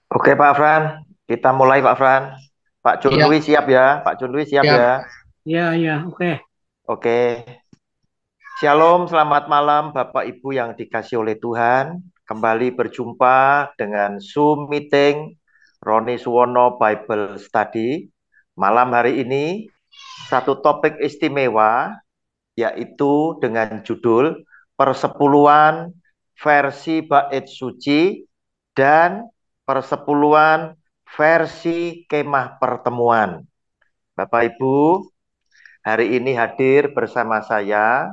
Oke Pak Fran, kita mulai Pak Fran. Pak Iya, Cundwi siap ya? Pak Cundwi siap siap. ya? Iya, iya, oke. Oke. Shalom, selamat malam Bapak Ibu yang dikasih oleh Tuhan. Kembali berjumpa dengan Zoom meeting Roni Suwono Bible Study. Malam hari ini satu topik istimewa yaitu dengan judul Persepuluhan versi Bait Suci dan Persepuluhan versi Kemah Pertemuan. Bapak Ibu, hari ini hadir bersama saya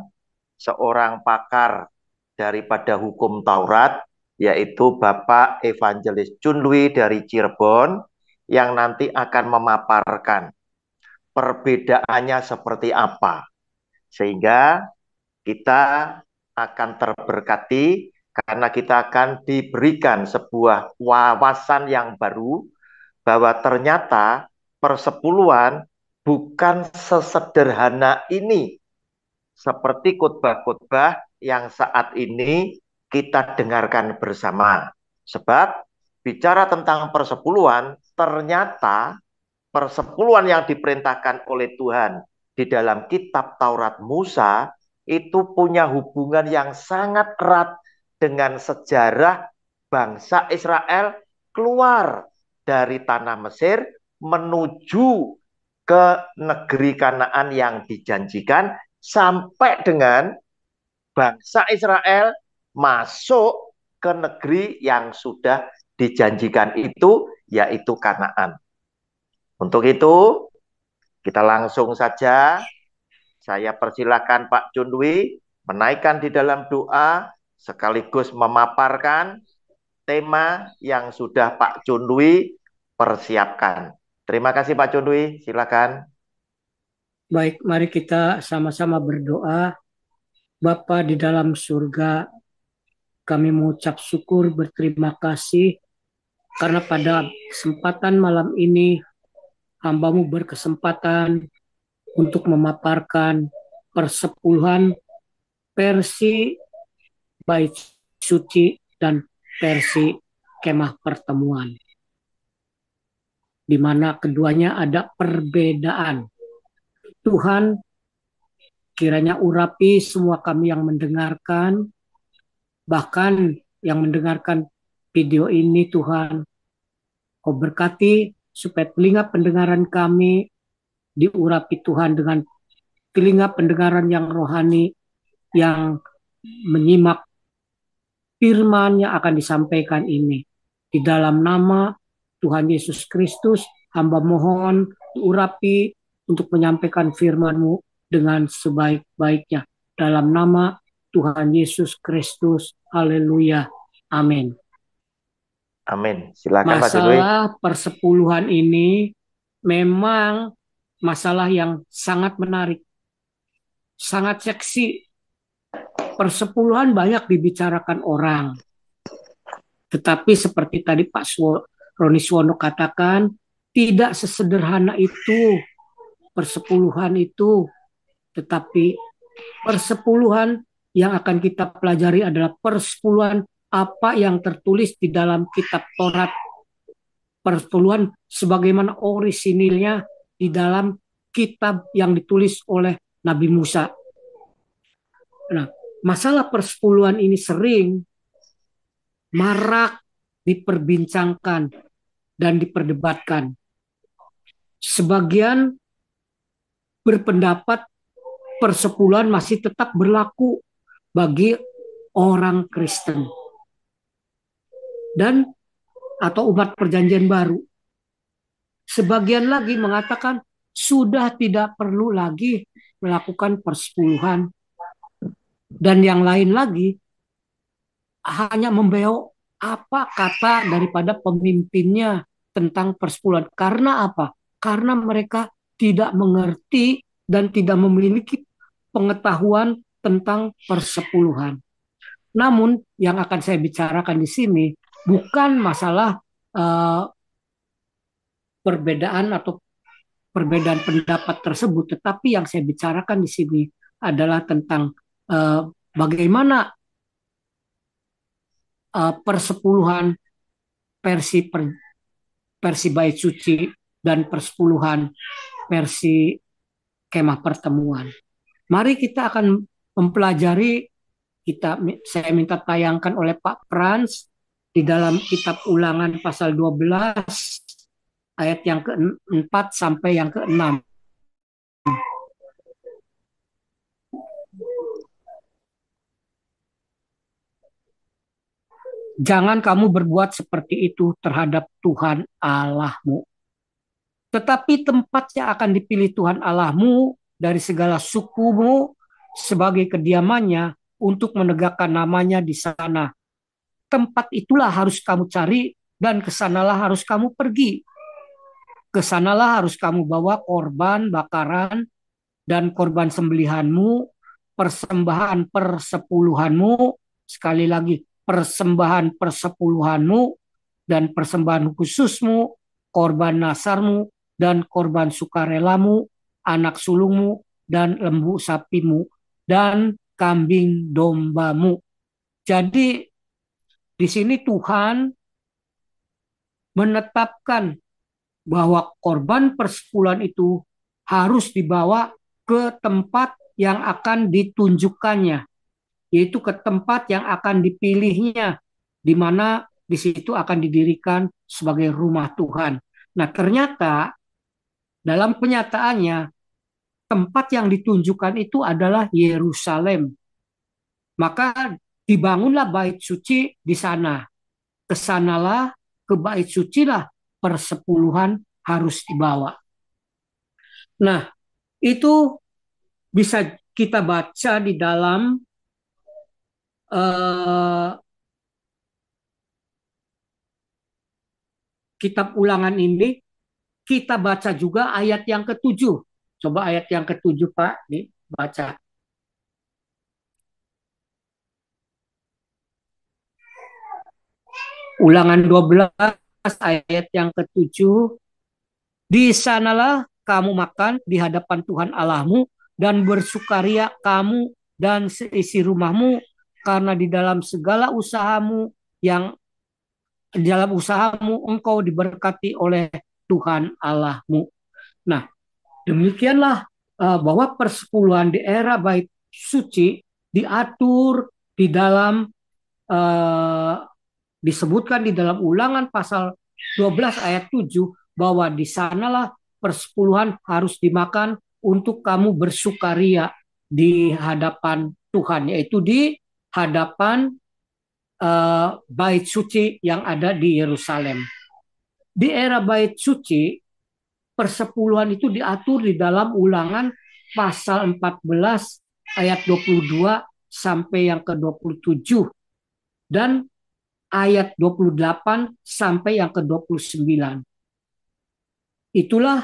seorang pakar daripada hukum Taurat, yaitu Bapak Evangelis Cunlui dari Cirebon, yang nanti akan memaparkan perbedaannya seperti apa. Sehingga kita akan terberkati karena kita akan diberikan sebuah wawasan yang baru bahwa ternyata persepuluhan bukan sesederhana ini seperti khotbah-khotbah yang saat ini kita dengarkan bersama. Sebab bicara tentang persepuluhan, ternyata persepuluhan yang diperintahkan oleh Tuhan di dalam kitab Taurat Musa itu punya hubungan yang sangat erat dengan sejarah bangsa Israel keluar dari tanah Mesir menuju ke negeri Kanaan yang dijanjikan sampai dengan bangsa Israel masuk ke negeri yang sudah dijanjikan itu yaitu Kanaan. Untuk itu kita langsung saja, saya persilakan Pak Cundwi menaikkan di dalam doa sekaligus memaparkan tema yang sudah Pak Cundwi persiapkan. Terima kasih Pak Cundwi, silakan. Baik, mari kita sama-sama berdoa. Bapa di dalam surga, kami mengucap syukur berterima kasih karena pada kesempatan malam ini hambamu berkesempatan untuk memaparkan persepuluhan versi bait suci dan versi kemah pertemuan, di mana keduanya ada perbedaan. Tuhan, kiranya urapi semua kami yang mendengarkan, bahkan yang mendengarkan video ini Tuhan, Kau berkati supaya telinga pendengaran kami diurapi Tuhan dengan telinga pendengaran yang rohani, yang menyimak firman yang akan disampaikan ini. Di dalam nama Tuhan Yesus Kristus, hamba mohon diurapi untuk menyampaikan firman-Mu dengan sebaik-baiknya. Dalam nama Tuhan Yesus Kristus, haleluya, amin. Amin. Silakan Pak Cundwi. Masalah persepuluhan ini memang masalah yang sangat menarik, sangat seksi. Persepuluhan banyak dibicarakan orang, tetapi seperti tadi Roni Suwono katakan, tidak sesederhana itu persepuluhan itu, tetapi persepuluhan yang akan kita pelajari adalah persepuluhan apa yang tertulis di dalam kitab Taurat, persepuluhan sebagaimana orisinilnya di dalam kitab yang ditulis oleh Nabi Musa. Nah, masalah persepuluhan ini sering marak diperbincangkan dan diperdebatkan. Sebagian berpendapat persepuluhan masih tetap berlaku bagi orang Kristen dan atau umat perjanjian baru. Sebagian lagi mengatakan sudah tidak perlu lagi melakukan persepuluhan, dan yang lain lagi hanya membeok apa kata daripada pemimpinnya tentang persepuluhan. Karena apa? Karena mereka tidak mengerti dan tidak memiliki pengetahuan tentang persepuluhan. Namun yang akan saya bicarakan di sini bukan masalah uh, perbedaan atau perbedaan pendapat tersebut, tetapi yang saya bicarakan di sini adalah tentang bagaimana persepuluhan versi versi bait suci dan persepuluhan versi kemah pertemuan. Mari kita akan mempelajari, saya minta tayangkan oleh Pak Frans di dalam kitab Ulangan pasal 12 ayat yang ke-4 sampai yang ke-6. Jangan kamu berbuat seperti itu terhadap Tuhan Allahmu. Tetapi tempat yang akan dipilih Tuhan Allahmu dari segala sukumu sebagai kediamannya untuk menegakkan namanya di sana. Tempat itulah harus kamu cari dan kesanalah harus kamu pergi. Kesanalah harus kamu bawa korban bakaran dan korban sembelihanmu, persembahan persepuluhanmu, sekali lagi persembahan persepuluhanmu dan persembahan khususmu, korban nasarmu dan korban sukarelamu, anak sulungmu dan lembu sapimu dan kambing dombamu. Jadi di sini Tuhan menetapkan bahwa korban persepuluhan itu harus dibawa ke tempat yang akan ditunjukkannya, yaitu ke tempat yang akan dipilihnya, di mana di situ akan didirikan sebagai rumah Tuhan. Nah, ternyata dalam kenyataannya tempat yang ditunjukkan itu adalah Yerusalem. Maka dibangunlah bait suci di sana. Kesanalah, ke bait suci lah persepuluhan harus dibawa. Nah, itu bisa kita baca di dalam kitab Ulangan ini. Kita baca juga ayat yang ke-7. Coba ayat yang ke-7, Pak, dibaca. Ulangan 12 ayat yang ke-7. Di sanalah kamu makan di hadapan Tuhan Allahmu dan bersukaria kamu dan seisi rumahmu, karena di dalam segala usahamu engkau diberkati oleh Tuhan Allahmu. Nah, demikianlah bahwa persepuluhan di era bait suci diatur di dalam disebutkan di dalam Ulangan pasal 12 ayat 7 bahwa di sanalah persepuluhan harus dimakan untuk kamu bersukaria di hadapan Tuhan, yaitu di hadapan bait suci yang ada di Yerusalem. Di era bait suci, persepuluhan itu diatur di dalam Ulangan pasal 14 ayat 22 sampai yang ke-27 dan ayat 28 sampai yang ke-29. Itulah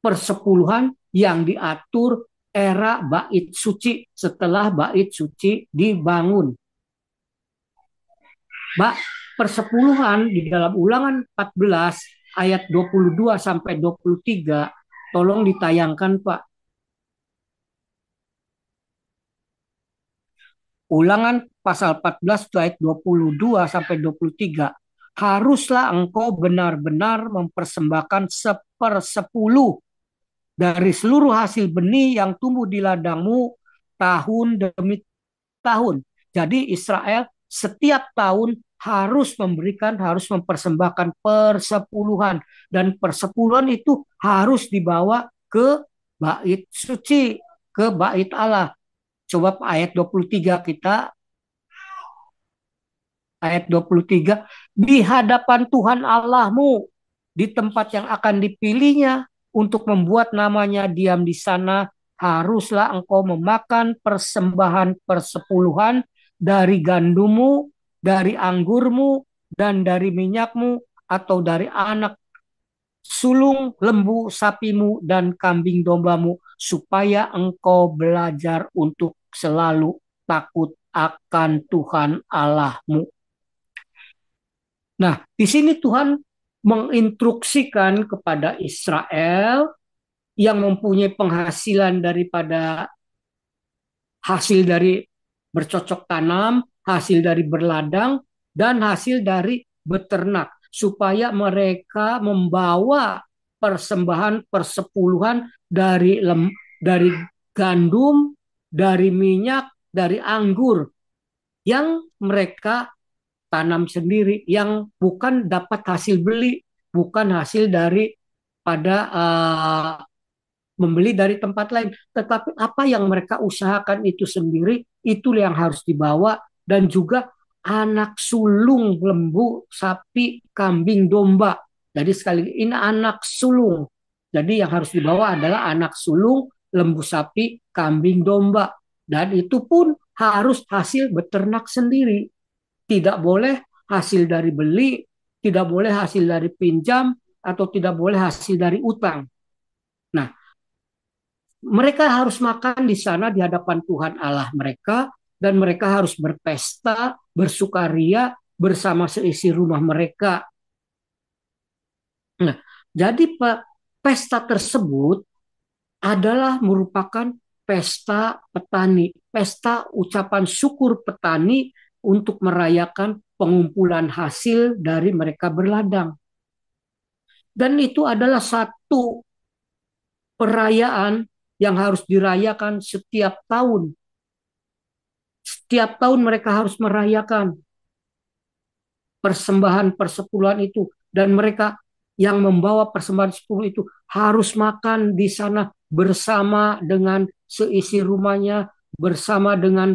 persepuluhan yang diatur era bait suci setelah bait suci dibangun. Persepuluhan di dalam Ulangan 14 ayat 22 sampai 23, tolong ditayangkan, Pak. Ulangan pasal 14 ayat 22 sampai 23. Haruslah engkau benar-benar mempersembahkan 1/10 dari seluruh hasil benih yang tumbuh di ladangmu tahun demi tahun. Jadi Israel setiap tahun harus mempersembahkan persepuluhan, dan persepuluhan itu harus dibawa ke bait suci, ke bait Allah. Coba ayat 23 kita. Ayat 23, di hadapan Tuhan Allahmu, di tempat yang akan dipilihnya untuk membuat namanya diam di sana, haruslah engkau memakan persembahan persepuluhan dari gandummu, dari anggurmu, dan dari minyakmu, atau dari anak sulung lembu sapimu dan kambing dombamu, supaya engkau belajar untuk selalu takut akan Tuhan Allahmu. Nah, di sini Tuhan menginstruksikan kepada Israel yang mempunyai penghasilan daripada hasil dari bercocok tanam, hasil dari berladang, dan hasil dari beternak. supaya mereka membawa persembahan persepuluhan dari gandum, dari minyak, dari anggur yang mereka tanam sendiri, yang bukan dapat hasil beli, bukan hasil dari pada membeli dari tempat lain, tetapi apa yang mereka usahakan itu sendiri, itu yang harus dibawa. Dan juga anak sulung lembu, sapi, kambing, domba. Jadi sekali ini anak sulung. Jadi yang harus dibawa adalah anak sulung, lembu, sapi, kambing, domba. Dan itu pun harus hasil beternak sendiri. Tidak boleh hasil dari beli, tidak boleh hasil dari pinjam, atau tidak boleh hasil dari utang. Nah, mereka harus makan di sana di hadapan Tuhan Allah mereka, dan mereka harus berpesta, bersukaria bersama seisi rumah mereka. Nah, jadi pesta tersebut adalah merupakan pesta petani, pesta ucapan syukur petani untuk merayakan pengumpulan hasil dari mereka berladang. Dan itu adalah satu perayaan yang harus dirayakan setiap tahun. Setiap tahun mereka harus merayakan persembahan persepuluhan itu, dan mereka yang membawa persembahan 10 itu harus makan di sana bersama dengan seisi rumahnya, bersama dengan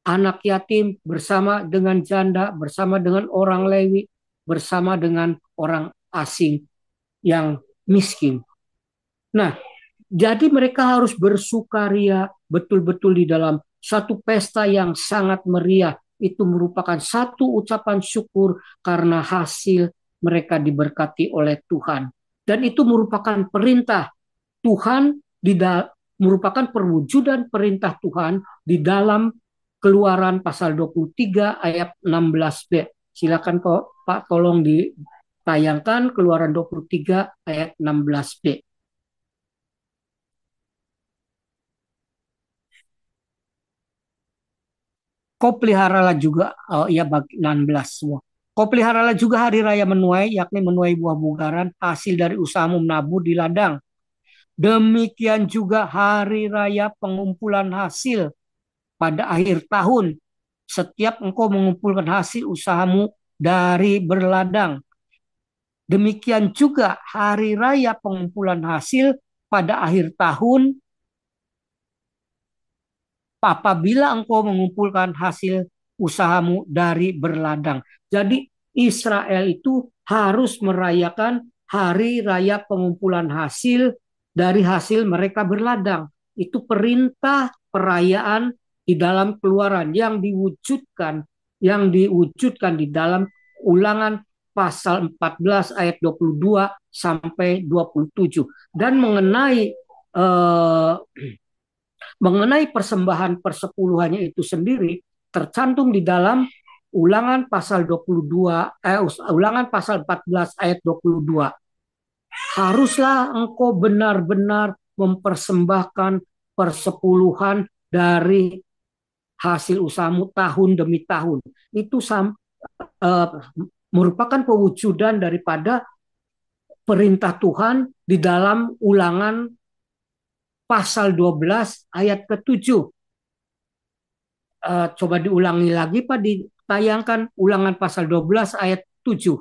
anak yatim, bersama dengan janda, bersama dengan orang Lewi, bersama dengan orang asing yang miskin. Nah, jadi mereka harus bersukaria betul-betul di dalam satu pesta yang sangat meriah. Itu merupakan satu ucapan syukur karena hasil mereka diberkati oleh Tuhan. Dan itu merupakan perintah Tuhan, merupakan perwujudan perintah Tuhan di dalam Keluaran pasal 23 ayat 16b. Silakan Pak tolong ditayangkan Keluaran 23 ayat 16b. Kau peliharalah juga, ya bagi 16 semua. Kau peliharalah juga hari raya menuai, yakni menuai buah bugaran, hasil dari usahamu menabur di ladang. Demikian juga hari raya pengumpulan hasil pada akhir tahun. Setiap engkau mengumpulkan hasil usahamu dari berladang. Demikian juga hari raya pengumpulan hasil pada akhir tahun apabila engkau mengumpulkan hasil usahamu dari berladang. Jadi Israel itu harus merayakan hari raya pengumpulan hasil dari hasil mereka berladang. Itu perintah perayaan di dalam Keluaran yang diwujudkan di dalam Ulangan pasal 14 ayat 22 sampai 27. Dan mengenai persembahan persepuluhannya itu sendiri tercantum di dalam Ulangan pasal 14 ayat 22. Haruslah engkau benar-benar mempersembahkan persepuluhan dari hasil usahamu tahun demi tahun. Itu merupakan pewujudan daripada perintah Tuhan di dalam Ulangan pasal 12 ayat ke-7. Coba diulangi lagi Pak, ditayangkan Ulangan pasal 12 ayat 7.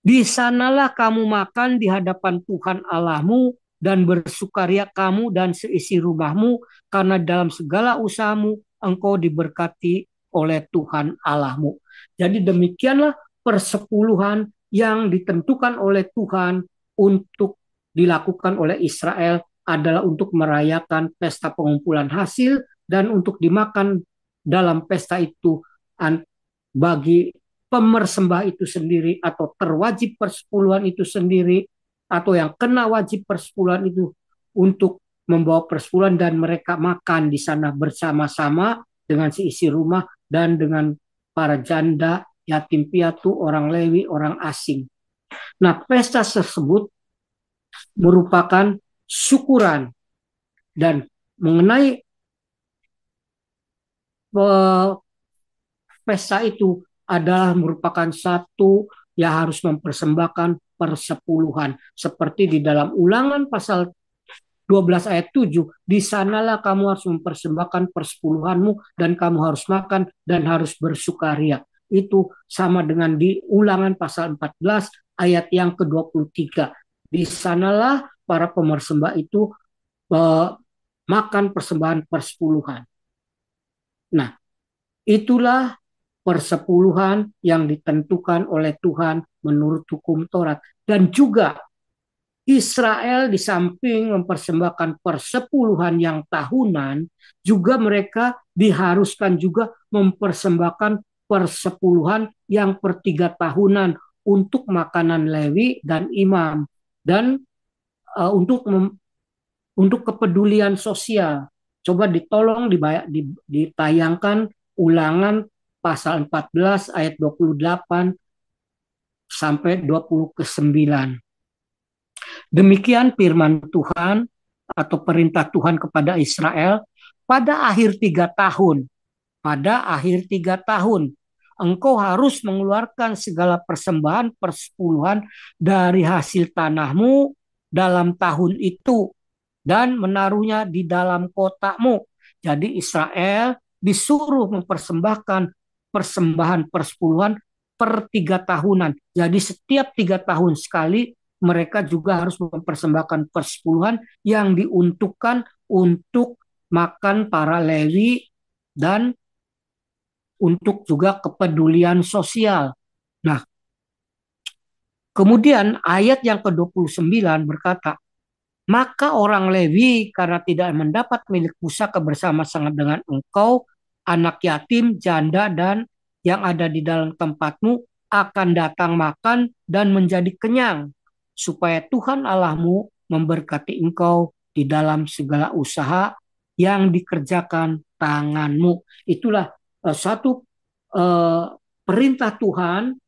Di sanalah kamu makan di hadapan Tuhan Allahmu dan bersukaria kamu dan seisi rumahmu, karena dalam segala usahamu engkau diberkati oleh Tuhan Allahmu. Jadi demikianlah persepuluhan yang ditentukan oleh Tuhan untuk dilakukan oleh Israel adalah untuk merayakan pesta pengumpulan hasil, dan untuk dimakan dalam pesta itu bagi pemersembah itu sendiri, atau terwajib persepuluhan itu sendiri, atau yang kena wajib persepuluhan itu untuk membawa persepuluhan, dan mereka makan di sana bersama-sama dengan seisi rumah dan dengan para janda, yatim piatu, orang Lewi, orang asing. Nah, pesta tersebut merupakan syukuran, dan mengenai pesta itu adalah merupakan satu yang harus mempersembahkan persepuluhan. Seperti di dalam Ulangan pasal 12 ayat 7, di sanalah kamu harus mempersembahkan persepuluhanmu dan kamu harus makan dan harus bersukaria. Itu sama dengan di Ulangan pasal 14 ayat yang ke-23. Di sanalah para pemersembah itu makan persembahan persepuluhan. Nah, itulah persepuluhan yang ditentukan oleh Tuhan menurut hukum Taurat. Dan juga Israel di samping mempersembahkan persepuluhan yang tahunan, juga mereka diharuskan juga mempersembahkan persepuluhan yang per 3 tahunan untuk makanan Lewi dan imam. Dan untuk kepedulian sosial. Coba ditayangkan Ulangan pasal 14 ayat 28 sampai 29. Demikian firman Tuhan atau perintah Tuhan kepada Israel pada akhir 3 tahun. Pada akhir 3 tahun, engkau harus mengeluarkan segala persembahan persepuluhan dari hasil tanahmu dalam tahun itu dan menaruhnya di dalam kotakmu. Jadi Israel disuruh mempersembahkan persembahan persepuluhan per 3 tahunan. Jadi setiap 3 tahun sekali mereka juga harus mempersembahkan persepuluhan yang diuntukkan untuk makan para Lewi dan untuk juga kepedulian sosial. Nah, kemudian ayat yang ke-29 berkata, maka orang Lewi karena tidak mendapat milik pusaka bersama-sama dengan engkau, anak yatim, janda, dan yang ada di dalam tempatmu akan datang makan dan menjadi kenyang, supaya Tuhan Allahmu memberkati engkau di dalam segala usaha yang dikerjakan tanganmu. Itulah satu perintah Tuhan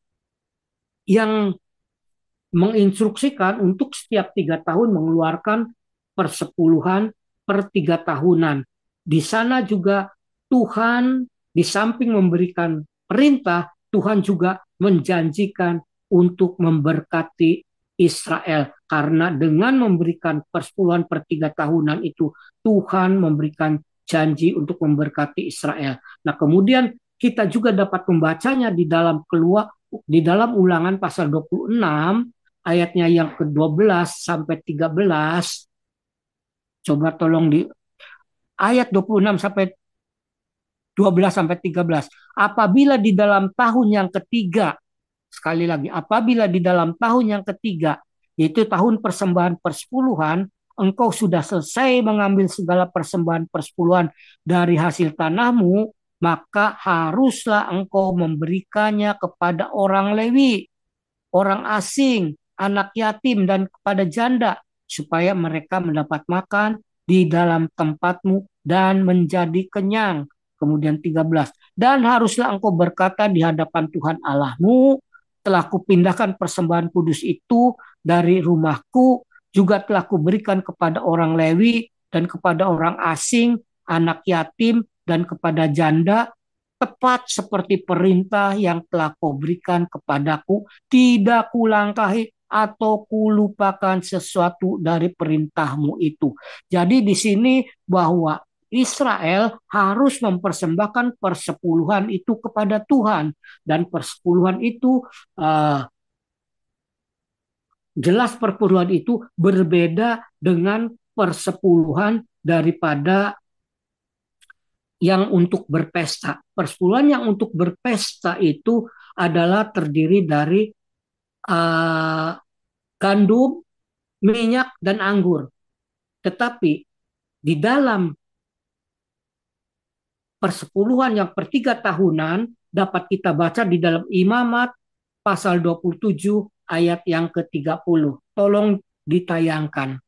yang menginstruksikan untuk setiap 3 tahun mengeluarkan persepuluhan per 3 tahunan. Di sana juga Tuhan di samping memberikan perintah, Tuhan juga menjanjikan untuk memberkati Israel. Karena dengan memberikan persepuluhan per 3 tahunan itu, Tuhan memberikan janji untuk memberkati Israel. Nah, kemudian kita juga dapat membacanya di dalam Ulangan pasal 26 ayatnya yang ke-12 sampai 13. Coba tolong di ayat 26 sampai 12 sampai 13. Apabila di dalam tahun yang ketiga, sekali lagi, apabila di dalam tahun yang ketiga, yaitu tahun persembahan persepuluhan, engkau sudah selesai mengambil segala persembahan persepuluhan dari hasil tanahmu, maka haruslah engkau memberikannya kepada orang Lewi, orang asing, anak yatim, dan kepada janda, supaya mereka mendapat makan di dalam tempatmu dan menjadi kenyang. Kemudian 13. Dan haruslah engkau berkata di hadapan Tuhan Allahmu, telah kupindahkan persembahan kudus itu dari rumahku, juga telah kuberikan kepada orang Lewi dan kepada orang asing, anak yatim, dan kepada janda, tepat seperti perintah yang telah kau berikan kepadaku, tidak kulangkahi atau kulupakan sesuatu dari perintahmu itu. Jadi di sini bahwa Israel harus mempersembahkan persepuluhan itu kepada Tuhan. Dan persepuluhan itu jelas persepuluhan itu berbeda dengan persepuluhan daripada yang untuk berpesta. Persepuluhan yang untuk berpesta itu adalah terdiri dari gandum, minyak, dan anggur. Tetapi di dalam persepuluhan yang per 3 tahunan dapat kita baca di dalam Imamat pasal 27 ayat yang ke-30. Tolong ditayangkan.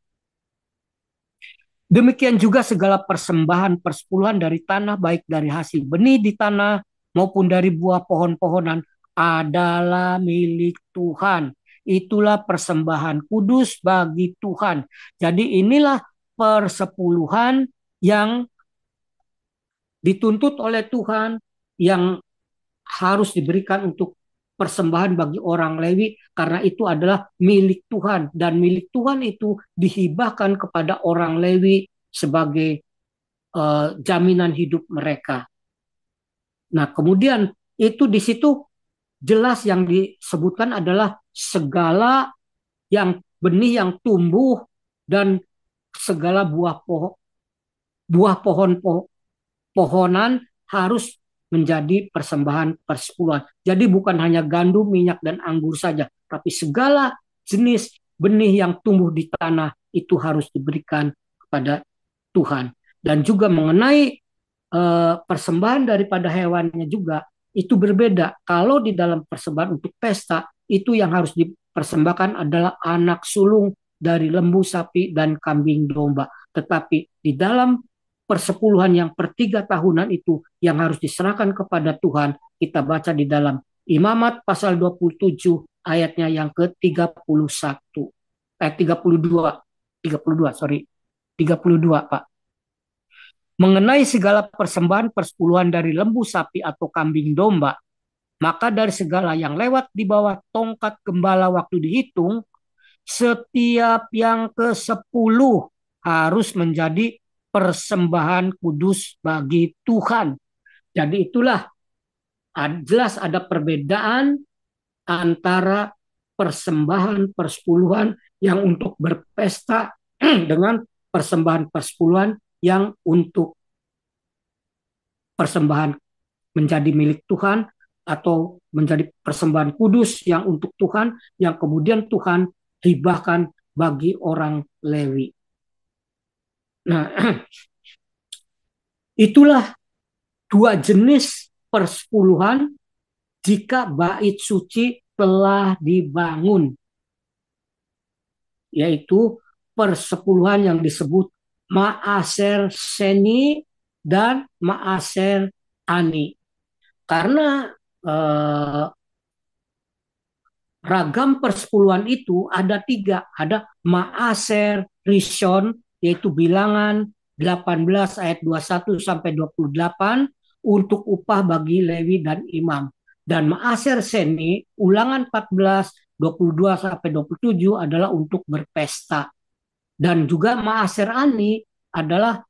Demikian juga segala persembahan persepuluhan dari tanah, baik dari hasil benih di tanah maupun dari buah pohon-pohonan, adalah milik Tuhan. Itulah persembahan kudus bagi Tuhan. Jadi inilah persepuluhan yang dituntut oleh Tuhan, yang harus diberikan untuk persembahan bagi orang Lewi karena itu adalah milik Tuhan dan milik Tuhan itu dihibahkan kepada orang Lewi sebagai jaminan hidup mereka. Nah, kemudian itu di situ jelas yang disebutkan adalah segala yang benih yang tumbuh dan segala buah pohonan harus menjadi persembahan persepuluhan. Jadi bukan hanya gandum, minyak, dan anggur saja, tapi segala jenis benih yang tumbuh di tanah itu harus diberikan kepada Tuhan. Dan juga mengenai persembahan daripada hewannya juga itu berbeda. Kalau di dalam persembahan untuk pesta, itu yang harus dipersembahkan adalah anak sulung dari lembu, sapi, dan kambing domba. Tetapi di dalam persepuluhan yang per 3 tahunan itu yang harus diserahkan kepada Tuhan, kita baca di dalam Imamat pasal 27 ayatnya yang ke-31. 32, Pak. Mengenai segala persembahan persepuluhan dari lembu, sapi, atau kambing domba, maka dari segala yang lewat di bawah tongkat gembala waktu dihitung, setiap yang ke-10 harus menjadi persembahan kudus bagi Tuhan. Jadi itulah jelas ada perbedaan antara persembahan persepuluhan yang untuk berpesta dengan persembahan persepuluhan yang untuk persembahan menjadi milik Tuhan atau menjadi persembahan kudus yang untuk Tuhan yang kemudian Tuhan hibahkan bagi orang Lewi. Nah, itulah 2 jenis persepuluhan jika bait suci telah dibangun, yaitu persepuluhan yang disebut Maaser Seni dan Maaser Ani. Karena ragam persepuluhan itu ada 3. Ada Maaser Rishon, yaitu bilangan 18 ayat 21 sampai 28 untuk upah bagi Lewi dan imam. Dan Maaser Seni, ulangan 14, 22 sampai 27 adalah untuk berpesta. Dan juga Maaser Ani adalah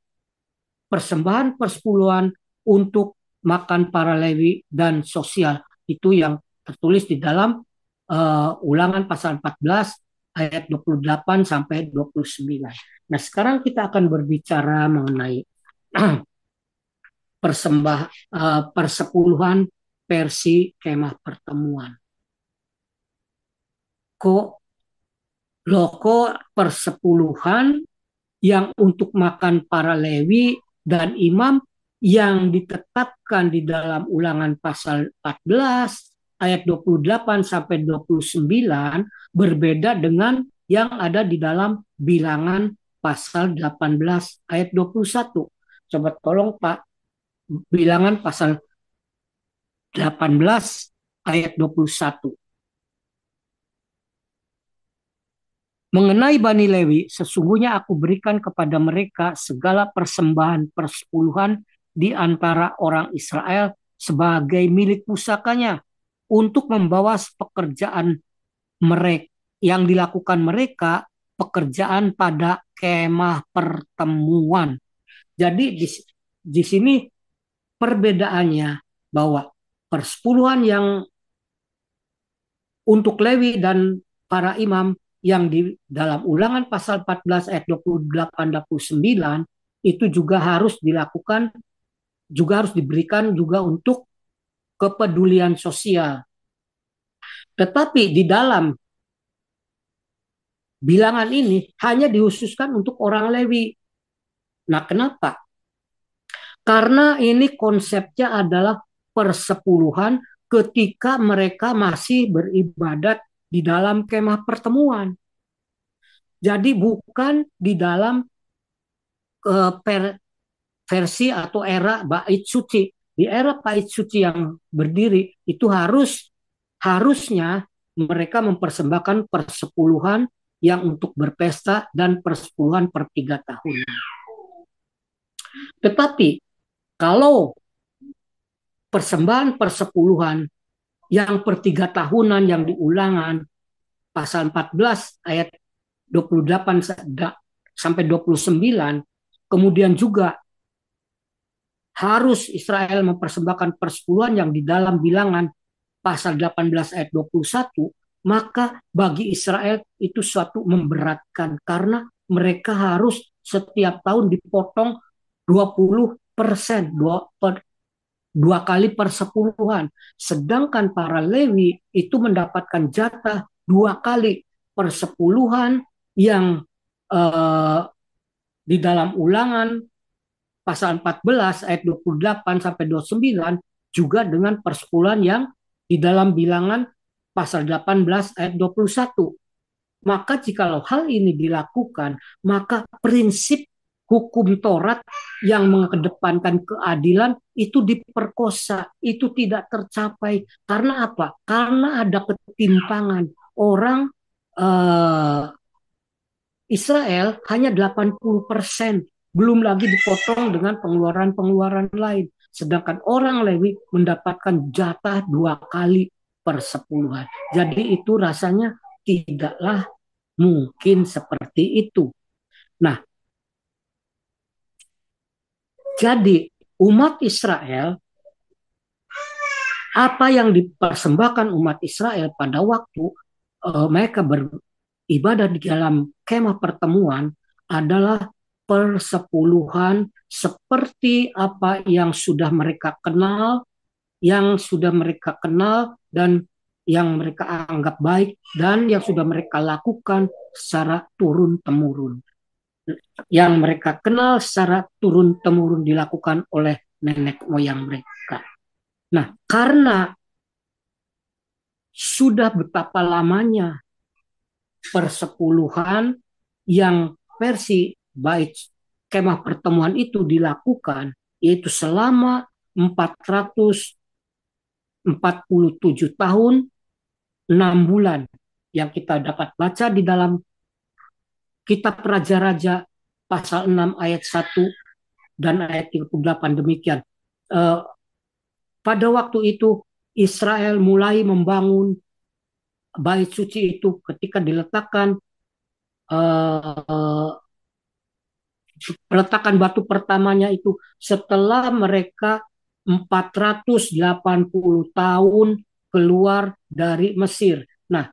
persembahan persepuluhan untuk makan para Lewi dan sosial. Itu yang tertulis di dalam ulangan pasal 14 ayat 28 sampai 29. Nah, sekarang kita akan berbicara mengenai persepuluhan versi kemah pertemuan. Loko persepuluhan yang untuk makan para Lewi dan imam yang ditetapkan di dalam ulangan pasal 14 ayat 28 sampai 29 berbeda dengan yang ada di dalam bilangan pasal 18 ayat 21. Coba tolong Pak, bilangan pasal 18 ayat 21. Mengenai Bani Lewi, sesungguhnya aku berikan kepada mereka segala persembahan persepuluhan di antara orang Israel sebagai milik pusakanya untuk membawa pekerjaan mereka yang dilakukan mereka, pekerjaan pada kemah pertemuan. Jadi di sini perbedaannya bahwa persepuluhan yang untuk Lewi dan para imam yang di dalam ulangan pasal 14 ayat 28-29 itu juga harus dilakukan, juga harus diberikan juga untuk kepedulian sosial. Tetapi di dalam bilangan ini hanya dikhususkan untuk orang Lewi. Nah, kenapa? Karena ini konsepnya adalah persepuluhan ketika mereka masih beribadat di dalam kemah pertemuan. Jadi bukan di dalam versi atau era bait suci. Di era bait suci yang berdiri itu harusnya mereka mempersembahkan persepuluhan yang untuk berpesta dan persepuluhan per 3 tahun. Tetapi kalau persembahan persepuluhan yang per 3 tahunan yang diulangan pasal 14 ayat 28 sampai 29, kemudian juga harus Israel mempersembahkan persepuluhan yang di dalam bilangan pasal 18 ayat 21, maka bagi Israel itu suatu memberatkan karena mereka harus setiap tahun dipotong 20%, dua kali persepuluhan. Sedangkan para Lewi itu mendapatkan jatah 2 kali persepuluhan yang di dalam ulangan pasal 14 ayat 28 sampai 29 juga dengan persepuluhan yang di dalam bilangan pasal 18 ayat 21. Maka jikalau hal ini dilakukan, maka prinsip hukum Taurat yang mengedepankan keadilan itu diperkosa, itu tidak tercapai. Karena apa? Karena ada ketimpangan. Orang Israel hanya 80%, belum lagi dipotong dengan pengeluaran-pengeluaran lain. Sedangkan orang Lewi mendapatkan jatah 2 kali persepuluhan. Jadi itu rasanya tidaklah mungkin seperti itu. Nah, jadi umat Israel, apa yang dipersembahkan umat Israel pada waktu mereka beribadah di dalam kemah pertemuan adalah persepuluhan seperti apa yang sudah mereka kenal, dan yang mereka anggap baik dan yang sudah mereka lakukan secara turun-temurun. Yang mereka kenal secara turun-temurun dilakukan oleh nenek moyang mereka. Nah, karena sudah betapa lamanya persepuluhan yang versi bait kemah pertemuan itu dilakukan, yaitu selama 447 tahun 6 bulan yang kita dapat baca di dalam kitab Raja-Raja pasal 6 ayat 1 dan ayat 38 demikian. Pada waktu itu Israel mulai membangun bait suci itu ketika diletakkan peletakan batu pertamanya itu setelah mereka 480 tahun keluar dari Mesir. Nah,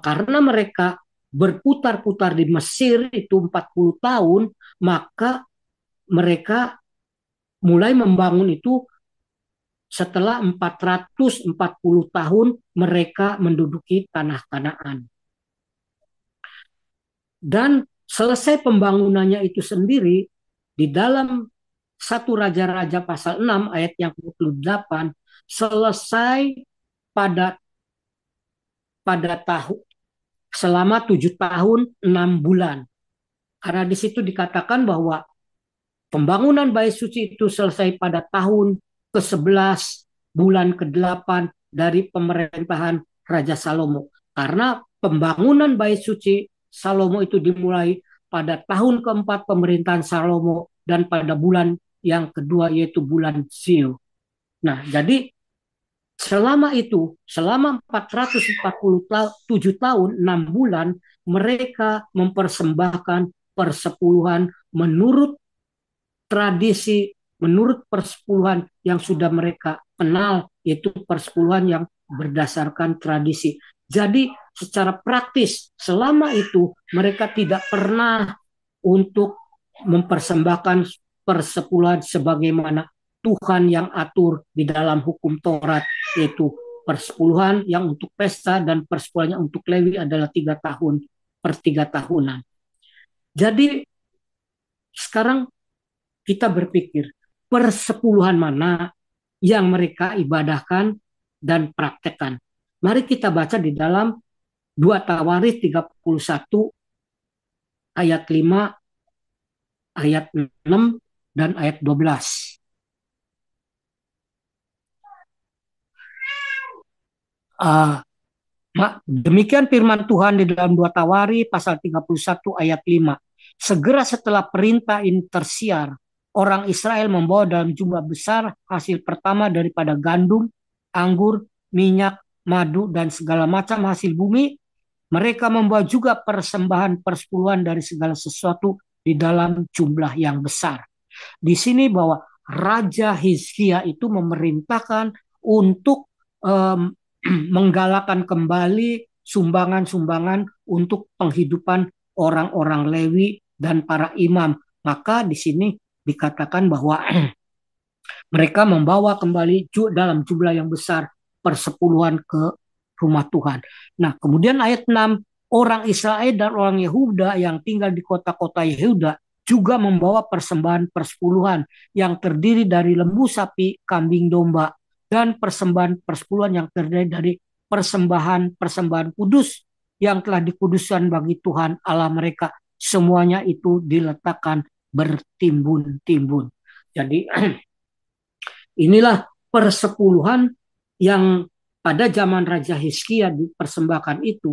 karena mereka berputar-putar di Mesir itu 40 tahun, maka mereka mulai membangun itu setelah 440 tahun mereka menduduki tanah Kanaan. Dan selesai pembangunannya itu sendiri di dalam 1 Raja-Raja pasal 6 ayat yang ke-28 selesai pada tahun selama 7 tahun 6 bulan. Karena di situ dikatakan bahwa pembangunan bait suci itu selesai pada tahun ke-11 bulan ke-8 dari pemerintahan Raja Salomo. Karena pembangunan bait suci Salomo itu dimulai pada tahun ke-4 pemerintahan Salomo dan pada bulan yang kedua yaitu bulan Ziv. Nah, jadi selama 447 tahun 6 bulan mereka mempersembahkan persepuluhan menurut tradisi, menurut persepuluhan yang sudah mereka kenal, yaitu persepuluhan yang berdasarkan tradisi. Jadi secara praktis selama itu mereka tidak pernah untuk mempersembahkan persepuluhan sebagaimana Tuhan yang atur di dalam hukum Taurat, yaitu persepuluhan yang untuk pesta dan persepuluhan yang untuk Lewi adalah 3 tahun per 3 tahunan. Jadi sekarang kita berpikir persepuluhan mana yang mereka ibadahkan dan praktekkan. Mari kita baca di dalam 2 Tawarikh 31 ayat 5, ayat 6 dan ayat 12. Demikian firman Tuhan di dalam 2 Tawarikh pasal 31 ayat 5. Segera setelah perintah ini tersiar, orang Israel membawa dalam jumlah besar hasil pertama daripada gandum, anggur, minyak, madu, dan segala macam hasil bumi. Mereka membawa juga persembahan persepuluhan dari segala sesuatu di dalam jumlah yang besar. Di sini bahwa Raja Hizkia itu memerintahkan untuk um, menggalakkan kembali sumbangan-sumbangan untuk penghidupan orang-orang Lewi dan para imam. Maka di sini dikatakan bahwa mereka membawa kembali dalam jumlah yang besar persepuluhan ke rumah Tuhan. Nah, kemudian ayat 6, orang Israel dan orang Yehuda yang tinggal di kota-kota Yehuda juga membawa persembahan persepuluhan yang terdiri dari lembu sapi, kambing domba, dan persembahan persepuluhan yang terdiri dari persembahan kudus yang telah dikuduskan bagi Tuhan Allah mereka. Semuanya itu diletakkan bertimbun-timbun. Jadi inilah persepuluhan yang pada zaman Raja Hizkia dipersembahkan itu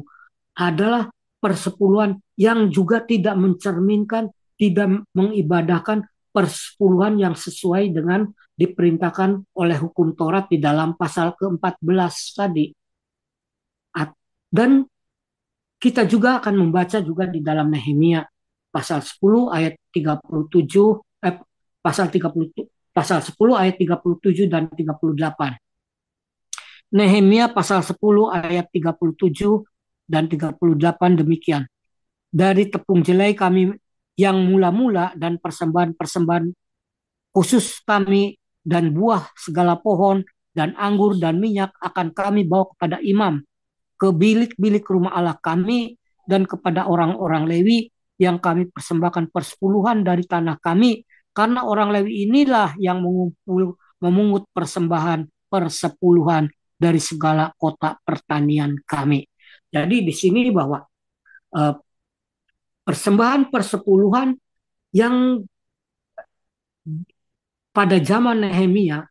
adalah persepuluhan yang juga tidak mencerminkan, tidak mengibadahkan persepuluhan yang sesuai dengan diperintahkan oleh hukum Taurat di dalam pasal ke-14 tadi. Dan kita juga akan membaca juga di dalam Nehemia pasal 10 ayat 37, pasal 30, pasal 10 ayat 37 dan 38. Nehemia pasal 10 ayat 37 dan 38 demikian. Dari tepung jelai kami yang mula-mula dan persembahan-persembahan khusus kami dan buah segala pohon dan anggur dan minyak akan kami bawa kepada imam ke bilik-bilik rumah Allah kami dan kepada orang-orang Lewi yang kami persembahkan persepuluhan dari tanah kami, karena orang Lewi inilah yang memungut persembahan persepuluhan dari segala kota pertanian kami. Jadi di sini bahwa persembahan persepuluhan yang pada zaman Nehemia,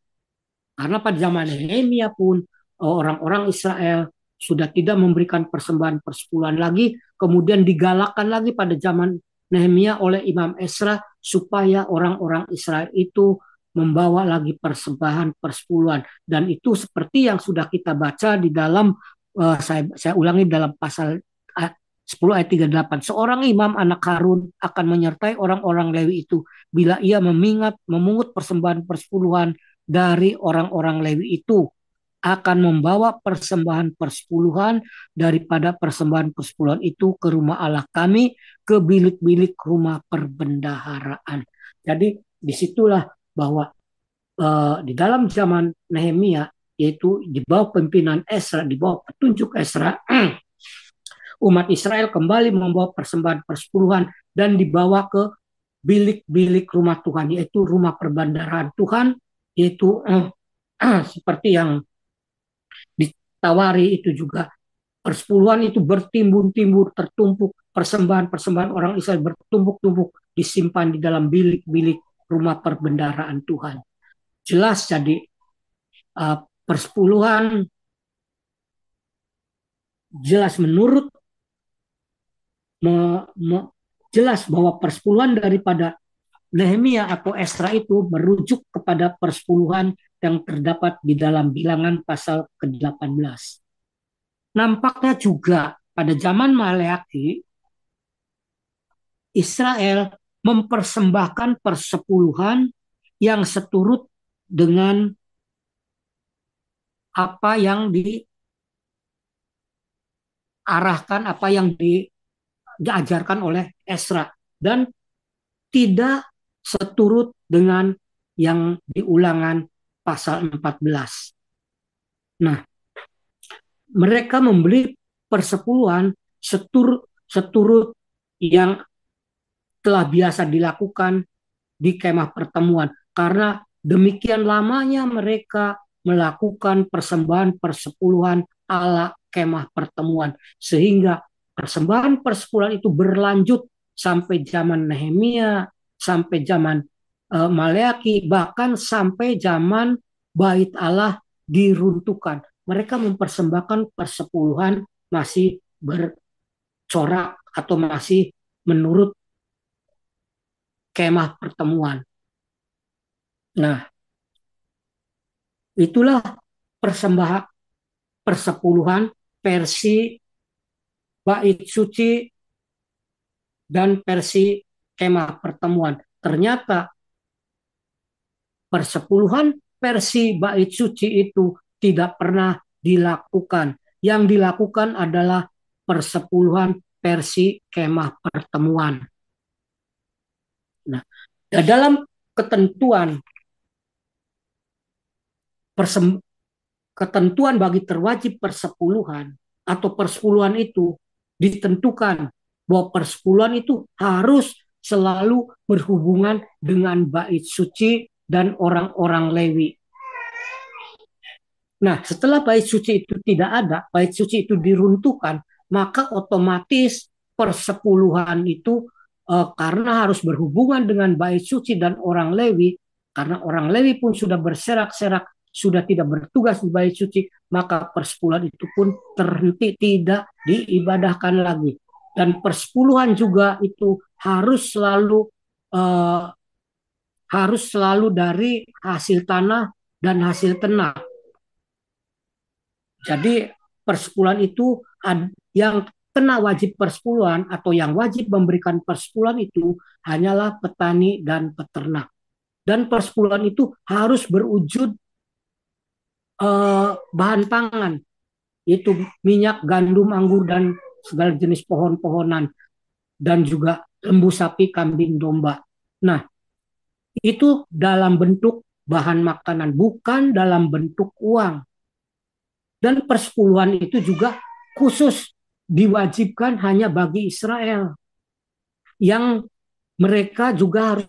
karena pada zaman Nehemia pun orang-orang Israel sudah tidak memberikan persembahan persepuluhan lagi, kemudian digalakkan lagi pada zaman Nehemia oleh Imam Esra supaya orang-orang Israel itu membawa lagi persembahan persepuluhan, dan itu seperti yang sudah kita baca di dalam saya ulangi dalam pasal 10 ayat 38. Seorang imam anak Harun akan menyertai orang-orang Lewi itu bila ia memungut persembahan persepuluhan dari orang-orang Lewi itu, akan membawa persembahan persepuluhan daripada persembahan persepuluhan itu ke rumah Allah kami, ke bilik-bilik rumah perbendaharaan. Jadi disitulah bahwa di dalam zaman Nehemia, yaitu di bawah pimpinan Esra, di bawah petunjuk Esra, umat Israel kembali membawa persembahan persepuluhan dan dibawa ke bilik-bilik rumah Tuhan, yaitu rumah perbendaharaan Tuhan, yaitu seperti yang ditawari itu juga. Persepuluhan itu bertimbun-timbun, tertumpuk, persembahan-persembahan orang Israel bertumpuk-tumpuk, disimpan di dalam bilik-bilik rumah perbendaharaan Tuhan. Jelas jadi persepuluhan jelas menurut jelas bahwa persepuluhan daripada Nehemia atau Esra itu merujuk kepada persepuluhan yang terdapat di dalam Bilangan pasal ke-18. Nampaknya juga pada zaman Maleaki, Israel mempersembahkan persepuluhan yang seturut dengan apa yang diarahkan, apa yang diajarkan oleh Esra, dan tidak seturut dengan yang di Ulangan pasal 14. Nah, mereka membeli persepuluhan seturut yang telah biasa dilakukan di kemah pertemuan, karena demikian lamanya mereka melakukan persembahan persepuluhan ala kemah pertemuan, sehingga persembahan persepuluhan itu berlanjut sampai zaman Nehemia, sampai zaman Maleaki, bahkan sampai zaman Bait Allah diruntuhkan. Mereka mempersembahkan persepuluhan masih bercorak atau masih menurut kemah pertemuan. Nah, itulah persembahan persepuluhan versi bait suci dan versi kemah pertemuan. Ternyata persepuluhan versi bait suci itu tidak pernah dilakukan. Yang dilakukan adalah persepuluhan versi kemah pertemuan. Nah, dalam ketentuan ketentuan bagi terwajib persepuluhan atau persepuluhan itu ditentukan bahwa persepuluhan itu harus selalu berhubungan dengan bait suci dan orang-orang Lewi. Nah, setelah bait suci itu tidak ada, bait suci itu diruntuhkan, maka otomatis persepuluhan itu karena harus berhubungan dengan bait suci dan orang Lewi, karena orang Lewi pun sudah berserak-serak, sudah tidak bertugas di bait suci, maka persepuluhan itu pun terhenti, tidak diibadahkan lagi. Dan persepuluhan juga itu uh, harus selalu dari hasil tanah dan hasil ternak. Jadi persepuluhan itu yang kena wajib persepuluhan atau yang wajib memberikan persepuluhan itu hanyalah petani dan peternak. Dan persepuluhan itu harus berwujud bahan pangan, yaitu minyak, gandum, anggur, dan segala jenis pohon-pohonan, dan juga lembu sapi, kambing, domba. Nah, itu dalam bentuk bahan makanan, bukan dalam bentuk uang. Dan persepuluhan itu juga khusus diwajibkan hanya bagi Israel yang mereka juga harus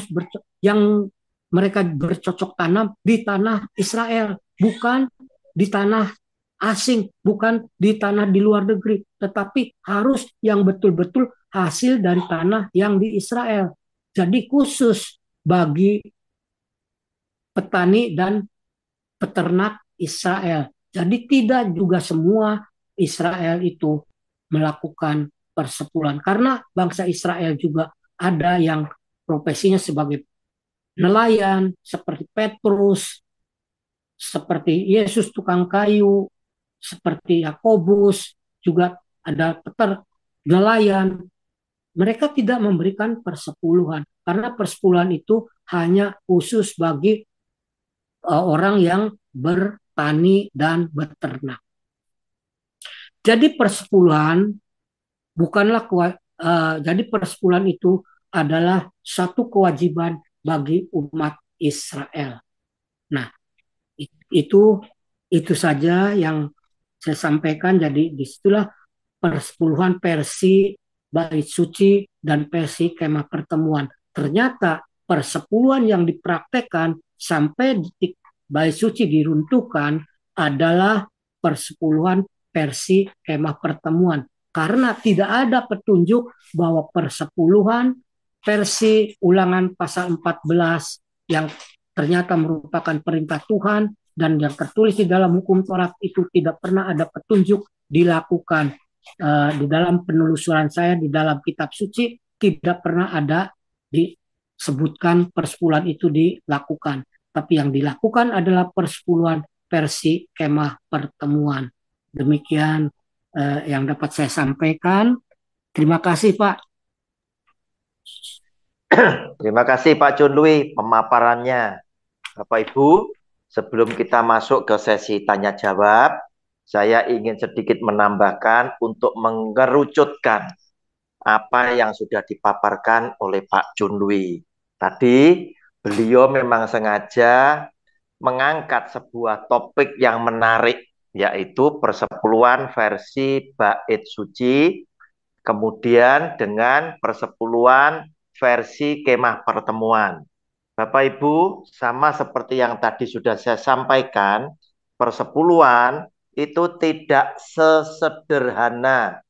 yang mereka bercocok tanam di tanah Israel, bukan di tanah asing, bukan di tanah di luar negeri, tetapi harus yang betul-betul hasil dari tanah yang di Israel. Jadi khusus bagi petani dan peternak Israel. Jadi tidak juga semua Israel itu melakukan persepuluhan. Karena bangsa Israel juga ada yang profesinya sebagai nelayan, seperti Petrus, seperti Yesus tukang kayu, seperti Yakobus, juga ada nelayan. Mereka tidak memberikan persepuluhan. Karena persepuluhan itu hanya khusus bagi orang yang bertani dan beternak. Jadi persepuluhan bukanlah jadi persepuluhan itu adalah satu kewajiban bagi umat Israel. Nah, itu itu saja yang saya sampaikan. Jadi disitulah persepuluhan versi bait suci dan versi kemah pertemuan. Ternyata persepuluhan yang dipraktekkan sampai detik bait suci diruntuhkan adalah persepuluhan versi kemah pertemuan. Karena tidak ada petunjuk bahwa persepuluhan versi Ulangan pasal 14 yang ternyata merupakan perintah Tuhan dan yang tertulis di dalam hukum Taurat itu tidak pernah ada petunjuk dilakukan. Di dalam penelusuran saya di dalam kitab suci tidak pernah ada disebutkan persepuluhan itu dilakukan. Tapi yang dilakukan adalah persepuluhan versi kemah pertemuan. Demikian yang dapat saya sampaikan. Terima kasih Pak. Terima kasih Pak Junlui pemaparannya. Bapak Ibu, sebelum kita masuk ke sesi tanya jawab, saya ingin sedikit menambahkan untuk mengerucutkan apa yang sudah dipaparkan oleh Pak Junlui. Tadi beliau memang sengaja mengangkat sebuah topik yang menarik, yaitu persepuluhan versi bait suci, kemudian dengan persepuluhan versi kemah pertemuan. Bapak Ibu, sama seperti yang tadi sudah saya sampaikan, persepuluhan itu tidak sesederhana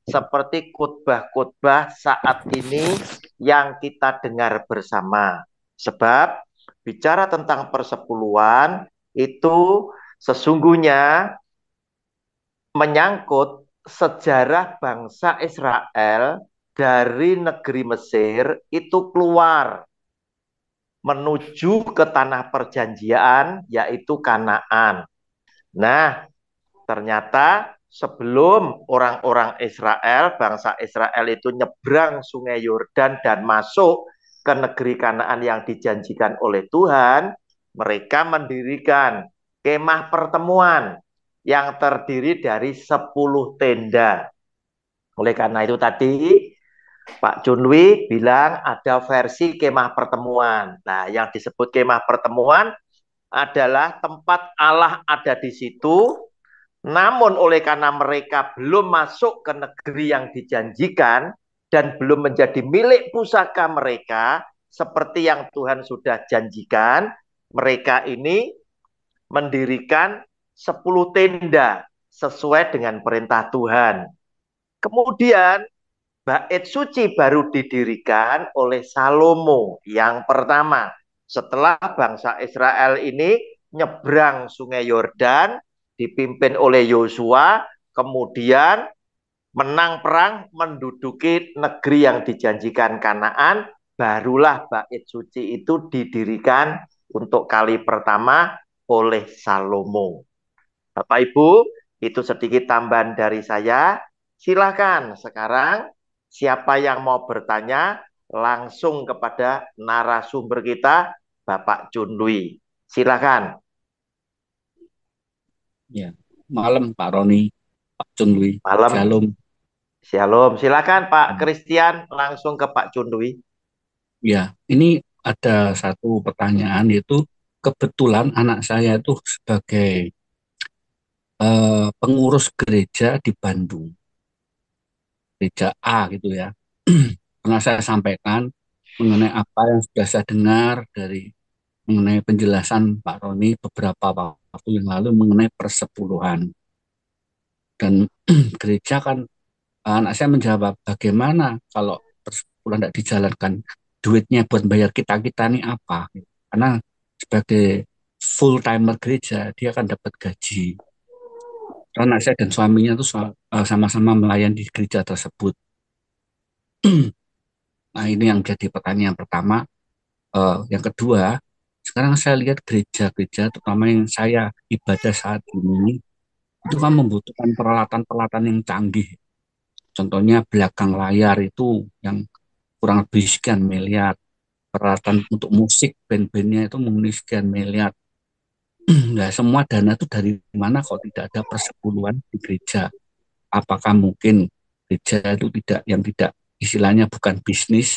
seperti khotbah-khotbah saat ini yang kita dengar bersama. Sebab bicara tentang persepuluhan itu sesungguhnya menyangkut sejarah bangsa Israel dari negeri Mesir itu keluar menuju ke tanah perjanjian, yaitu Kanaan. Nah, ternyata sebelum orang-orang Israel, bangsa Israel itu nyebrang Sungai Yordan dan masuk ke negeri Kanaan yang dijanjikan oleh Tuhan, mereka mendirikan kemah pertemuan yang terdiri dari 10 tenda. Oleh karena itu tadi Pak Junwi bilang ada versi kemah pertemuan. Nah, yang disebut kemah pertemuan adalah tempat Allah ada di situ, namun oleh karena mereka belum masuk ke negeri yang dijanjikan dan belum menjadi milik pusaka mereka, seperti yang Tuhan sudah janjikan, mereka ini mendirikan 10 tenda sesuai dengan perintah Tuhan. Kemudian bait suci baru didirikan oleh Salomo yang pertama. Setelah bangsa Israel ini nyebrang Sungai Yordan, dipimpin oleh Yosua, kemudian menang perang, menduduki negeri yang dijanjikan Kanaan, barulah bait suci itu didirikan untuk kali pertama oleh Salomo. Bapak Ibu, itu sedikit tambahan dari saya. Silakan sekarang siapa yang mau bertanya langsung kepada narasumber kita, Bapak Jun Lui. Silakan. Ya, malam Pak Roni, Pak Chun Lui, Malam. Shalom. Shalom. Silakan Pak Christian langsung ke Pak Jun Lui. Ya, ini ada satu pertanyaan yaitu kebetulan anak saya itu sebagai pengurus gereja di Bandung, gereja A gitu ya. Pernah saya sampaikan mengenai apa yang sudah saya dengar dari mengenai penjelasan Pak Roni beberapa waktu yang lalu mengenai persepuluhan. Dan gereja kan anak saya menjawab, bagaimana kalau persepuluhan tidak dijalankan, duitnya buat bayar kita-kita ini apa? Karena sebagai full timer gereja, dia akan dapat gaji. Karena saya dan suaminya itu sama-sama melayani di gereja tersebut. Nah, ini yang jadi pertanyaan pertama. Yang kedua, sekarang saya lihat gereja-gereja, terutama yang saya ibadah saat ini, itu kan membutuhkan peralatan-peralatan yang canggih. Contohnya belakang layar itu yang kurang lebih sekian miliar. Peralatan untuk musik band-bandnya itu mengenai sekian miliar. Nah, semua dana itu dari mana kalau tidak ada persepuluhan di gereja? Apakah mungkin gereja itu tidak istilahnya bukan bisnis,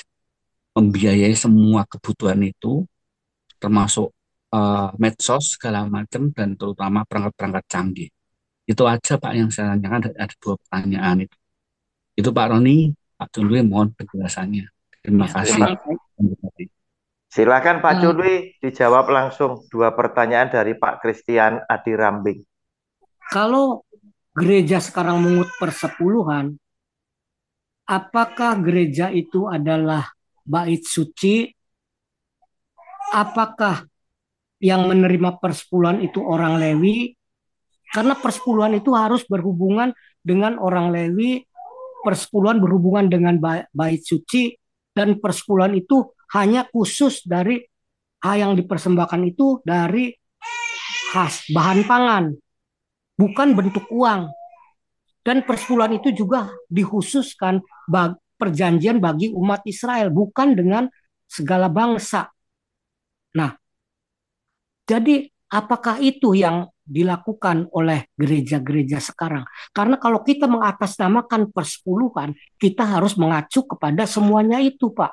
membiayai semua kebutuhan itu, termasuk medsos segala macam dan terutama perangkat-perangkat canggih. Itu aja Pak yang saya tanyakan, ada dua pertanyaan itu. Itu Pak Roni, Pak Junwi, mohon penjelasannya. Terima Ya, kasih. Silakan Pak Junwi dijawab langsung dua pertanyaan dari Pak Christian Adi Rambing. Kalau gereja sekarang mengut persepuluhan, apakah gereja itu adalah bait suci? Apakah yang menerima persepuluhan itu orang Lewi? Karena persepuluhan itu harus berhubungan dengan orang Lewi, persepuluhan berhubungan dengan bait suci, dan persepuluhan itu hanya khusus dari yang dipersembahkan itu dari khas bahan pangan, bukan bentuk uang. Dan persepuluhan itu juga dikhususkan perjanjian bagi umat Israel, bukan dengan segala bangsa. Nah, jadi apakah itu yang dilakukan oleh gereja-gereja sekarang? Karena kalau kita mengatasnamakan persepuluhan, kita harus mengacu kepada semuanya itu, Pak.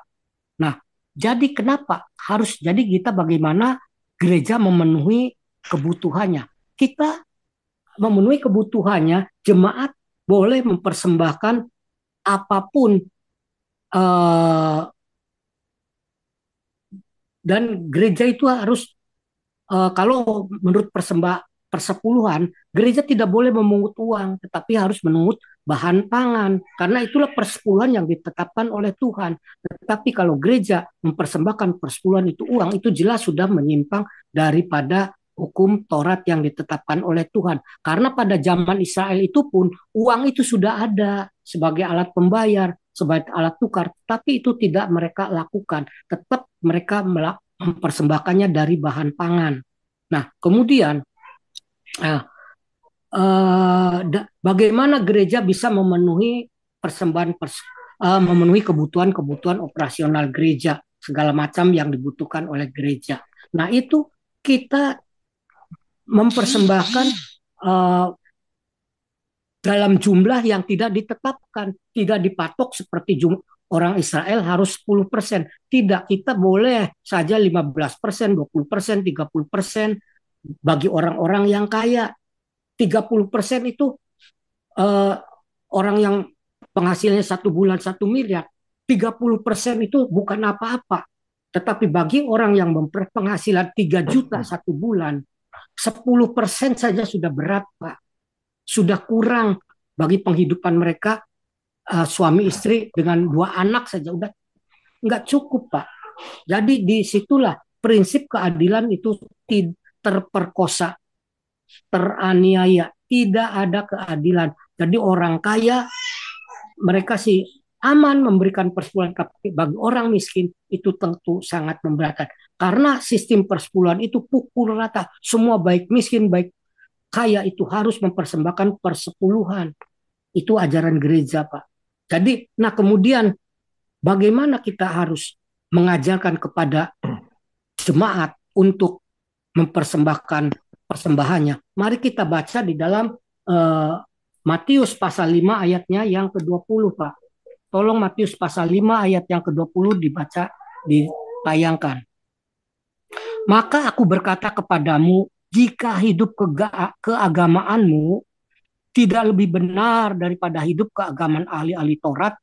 Nah, jadi kenapa harus jadi kita bagaimana gereja memenuhi kebutuhannya? Kita memenuhi kebutuhannya, jemaat boleh mempersembahkan apapun dan gereja itu harus kalau menurut persepuluhan, gereja tidak boleh memungut uang, tetapi harus memungut bahan pangan. Karena itulah persepuluhan yang ditetapkan oleh Tuhan. Tetapi kalau gereja mempersembahkan persepuluhan itu uang, itu jelas sudah menyimpang daripada hukum Taurat yang ditetapkan oleh Tuhan. Karena pada zaman Israel itu pun uang itu sudah ada sebagai alat pembayar, sebagai alat tukar, tapi itu tidak mereka lakukan. Tetap mereka mempersembahkannya dari bahan pangan. Nah, kemudian eh, bagaimana gereja bisa memenuhi memenuhi kebutuhan-kebutuhan operasional gereja, segala macam yang dibutuhkan oleh gereja. Nah, itu kita mempersembahkan uh, dalam jumlah yang tidak ditetapkan, tidak dipatok seperti orang Israel harus 10%. Tidak, kita boleh saja 15%, 20%, 30% bagi orang-orang yang kaya. 30% itu uh, orang yang penghasilnya 1 bulan 1 miliar. 30% itu bukan apa-apa. Tetapi bagi orang yang memperpenghasilan 3 juta 1 bulan, 10% saja sudah berat, Pak. Sudah kurang bagi penghidupan mereka, suami istri dengan 2 anak saja udah nggak cukup, Pak. Jadi disitulah prinsip keadilan itu terperkosa, teraniaya, tidak ada keadilan. Jadi orang kaya mereka sih aman memberikan persepuluhan, tapi bagi orang miskin itu tentu sangat memberatkan. Karena sistem persepuluhan itu pukul rata, semua baik miskin baik kaya itu harus mempersembahkan persepuluhan. Itu ajaran gereja, Pak. Jadi, nah kemudian bagaimana kita harus mengajarkan kepada jemaat untuk mempersembahkan persembahannya. Mari kita baca di dalam Matius pasal 5 ayatnya yang ke-20, Pak. Tolong Matius pasal 5 ayat yang ke-20 dibaca, ditayangkan. Maka aku berkata kepadamu, jika hidup keagamaanmu tidak lebih benar daripada hidup keagamaan ahli-ahli Taurat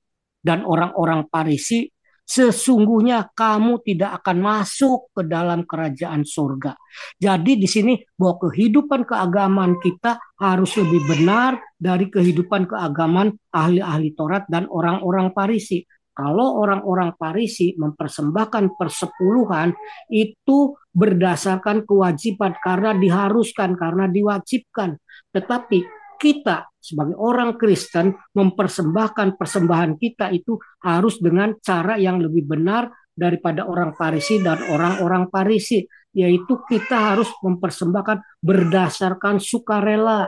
dan orang-orang Farisi, sesungguhnya kamu tidak akan masuk ke dalam kerajaan surga. Jadi di sini bahwa kehidupan keagamaan kita harus lebih benar dari kehidupan keagamaan ahli-ahli Taurat dan orang-orang Farisi. Kalau orang-orang Farisi mempersembahkan persepuluhan itu berdasarkan kewajiban karena diharuskan, karena diwajibkan. Tetapi kita sebagai orang Kristen mempersembahkan persembahan kita itu harus dengan cara yang lebih benar daripada orang Farisi dan orang-orang Farisi, yaitu kita harus mempersembahkan berdasarkan sukarela,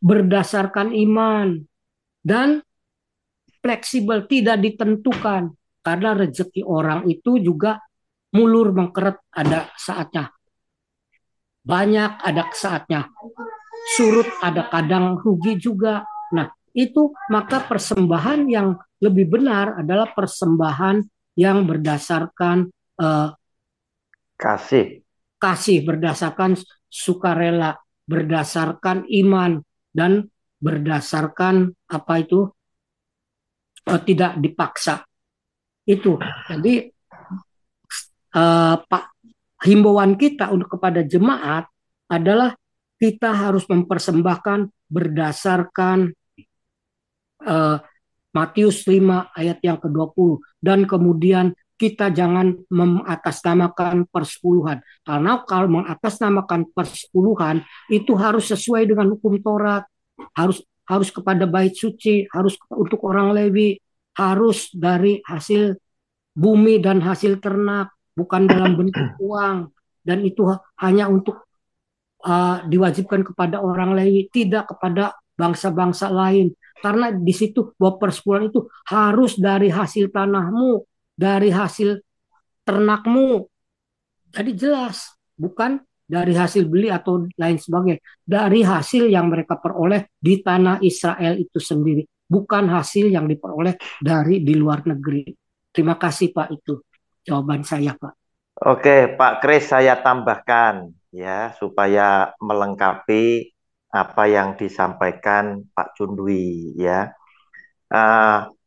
berdasarkan iman, dan fleksibel, tidak ditentukan, karena rezeki orang itu juga mulur mengkeret, ada saatnya banyak, ada saatnya surut, ada kadang rugi juga. Nah, itu maka persembahan yang lebih benar adalah persembahan yang berdasarkan kasih, berdasarkan sukarela, berdasarkan iman, dan berdasarkan apa itu tidak dipaksa. Itu. Jadi Pak, himbauan kita untuk kepada jemaat adalah kita harus mempersembahkan berdasarkan Matius 5 ayat yang ke-20. Dan kemudian kita jangan mengatasnamakan persepuluhan. Karena kalau mengatasnamakan persepuluhan itu harus sesuai dengan hukum Taurat. Harus kepada bait suci, harus untuk orang Lewi, harus dari hasil bumi dan hasil ternak, bukan dalam bentuk uang. Dan itu hanya untuk diwajibkan kepada orang Lewi, tidak kepada bangsa-bangsa lain. Karena di situ bahwa persepuluhan itu harus dari hasil tanahmu, dari hasil ternakmu. Jadi jelas, bukan dari hasil beli atau lain sebagainya. Dari hasil yang mereka peroleh di tanah Israel itu sendiri. Bukan hasil yang diperoleh dari di luar negeri. Terima kasih Pak, itu jawaban saya Pak. Oke Pak Kris, saya tambahkan ya supaya melengkapi apa yang disampaikan Pak Cundwi ya.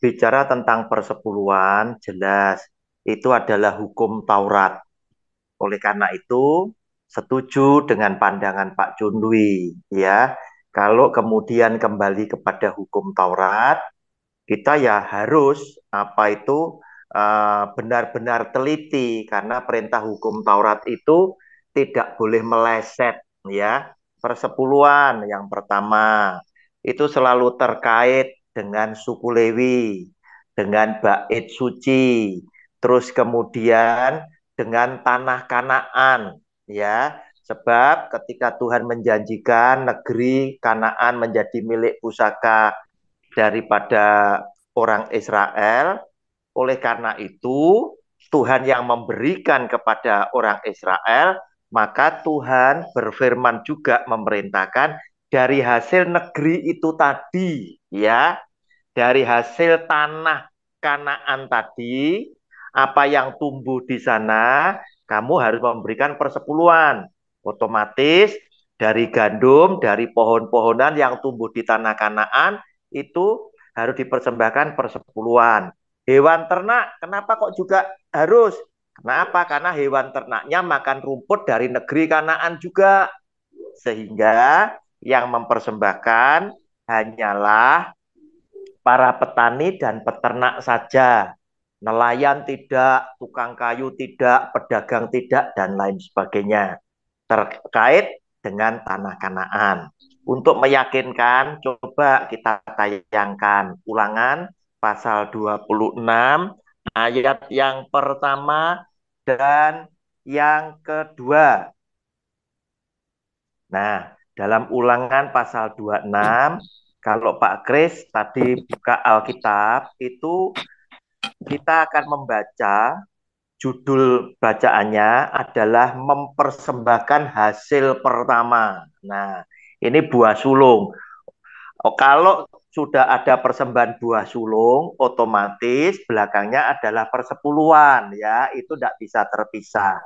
Bicara tentang persepuluhan, jelas itu adalah hukum Taurat. Oleh karena itu, setuju dengan pandangan Pak Cundwi ya. Kalau kemudian kembali kepada hukum Taurat, kita ya harus apa itu benar-benar teliti, karena perintah hukum Taurat itu tidak boleh meleset ya. Persepuluhan yang pertama itu selalu terkait dengan suku Lewi, dengan bait suci, terus kemudian dengan tanah Kanaan, ya. Sebab ketika Tuhan menjanjikan negeri Kanaan menjadi milik pusaka daripada orang Israel, oleh karena itu Tuhan yang memberikan kepada orang Israel, maka Tuhan berfirman juga memerintahkan dari hasil negeri itu tadi, ya, dari hasil tanah Kanaan tadi, apa yang tumbuh di sana, kamu harus memberikan persepuluhan. Otomatis dari gandum, dari pohon-pohonan yang tumbuh di tanah Kanaan, itu harus dipersembahkan persepuluhan. Hewan ternak, kenapa kok juga harus? Kenapa? Karena hewan ternaknya makan rumput dari negeri Kanaan juga. Sehingga yang mempersembahkan hanyalah para petani dan peternak saja. Nelayan tidak, tukang kayu tidak, pedagang tidak, dan lain sebagainya. Terkait dengan tanah Kanaan. Untuk meyakinkan, coba kita tayangkan Ulangan pasal 26 ayat yang pertama dan yang kedua. Nah, dalam Ulangan pasal 26, kalau Pak Kris tadi buka Alkitab, itu kita akan membaca, judul bacaannya adalah mempersembahkan hasil pertama. Nah, ini buah sulung. Oh, kalau sudah ada persembahan buah sulung, otomatis belakangnya adalah persepuluhan, ya, itu tidak bisa terpisah.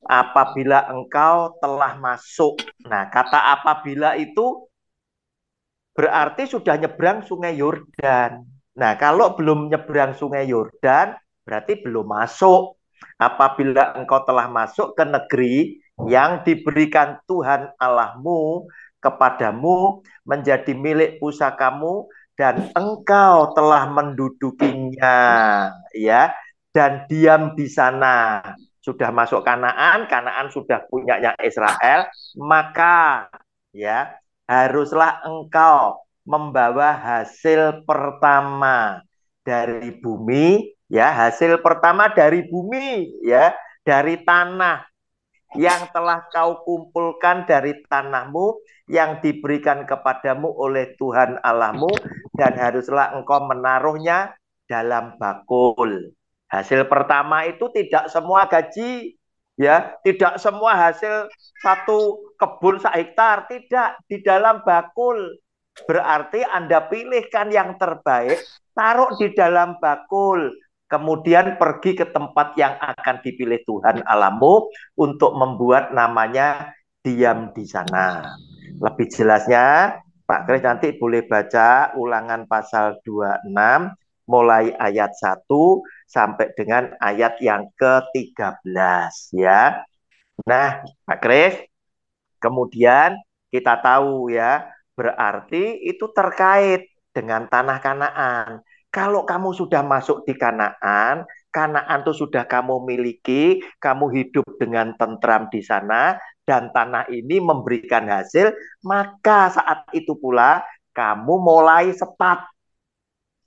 Apabila engkau telah masuk, nah kata apabila itu berarti sudah nyebrang Sungai Yordan. Nah, kalau belum nyebrang Sungai Yordan, berarti belum masuk. Apabila engkau telah masuk ke negeri yang diberikan Tuhan Allahmu kepadamu menjadi milik pusakamu dan engkau telah mendudukinya, ya, dan diam di sana. Sudah masuk Kanaan, Kanaan sudah punyanya Israel, maka ya haruslah engkau membawa hasil pertama dari bumi, ya, hasil pertama dari bumi, ya, dari tanah yang telah kau kumpulkan dari tanahmu yang diberikan kepadamu oleh Tuhan Allahmu, dan haruslah engkau menaruhnya dalam bakul. Hasil pertama itu tidak semua gaji, ya, tidak semua hasil satu kebun 1 hektar, tidak, di dalam bakul. Berarti Anda pilihkan yang terbaik, taruh di dalam bakul, kemudian pergi ke tempat yang akan dipilih Tuhan Allahmu untuk membuat namanya diam di sana. Lebih jelasnya, Pak Kris nanti boleh baca Ulangan pasal 26 mulai ayat 1 sampai dengan ayat yang ke-13, ya. Nah, Pak Kris, kemudian kita tahu, ya, berarti itu terkait dengan tanah Kanaan. Kalau kamu sudah masuk di Kanaan, Kanaan itu sudah kamu miliki, kamu hidup dengan tentram di sana, dan tanah ini memberikan hasil, maka saat itu pula kamu mulai sepat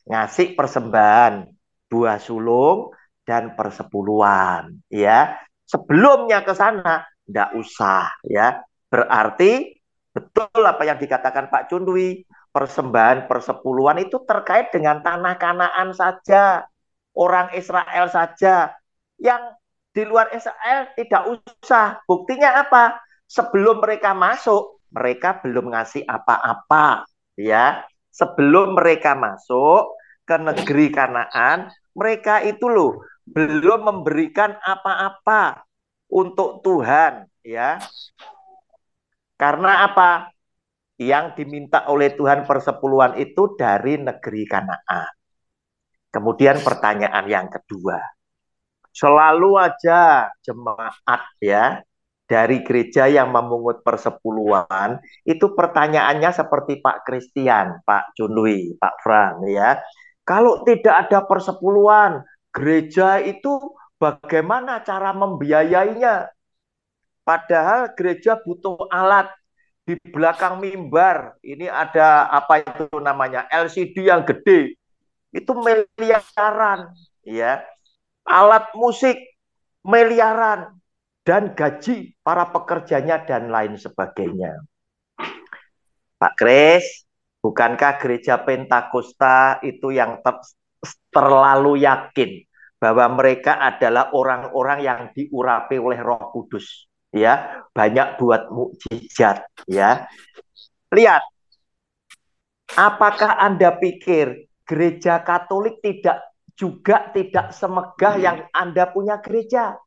ngasih persembahan buah sulung dan persepuluhan, ya. Sebelumnya ke sana enggak usah, ya. Berarti betul apa yang dikatakan Pak Cundwi, persembahan persepuluhan itu terkait dengan tanah Kanaan saja, orang Israel saja. Yang di luar Israel tidak usah. Buktinya apa? Sebelum mereka masuk, mereka belum ngasih apa-apa, ya. Sebelum mereka masuk ke negeri Kanaan, mereka itu loh belum memberikan apa-apa untuk Tuhan, ya. Karena apa? Yang diminta oleh Tuhan persepuluhan itu dari negeri Kanaan. Kemudian pertanyaan yang kedua, selalu aja jemaat, ya, dari gereja yang memungut persepuluhan itu pertanyaannya seperti Pak Christian, Pak Junwi, Pak Fran, ya. Kalau tidak ada persepuluhan, gereja itu bagaimana cara membiayainya? Padahal gereja butuh alat. Di belakang mimbar ini ada apa itu namanya, LCD yang gede, itu miliaran, ya. Alat musik miliaran, dan gaji para pekerjanya dan lain sebagainya. Pak Kris, bukankah gereja Pentakosta itu yang terlalu yakin bahwa mereka adalah orang-orang yang diurapi oleh Roh Kudus, ya, banyak buat mukjizat, ya. Lihat, apakah Anda pikir gereja Katolik tidak semegah yang Anda punya gereja?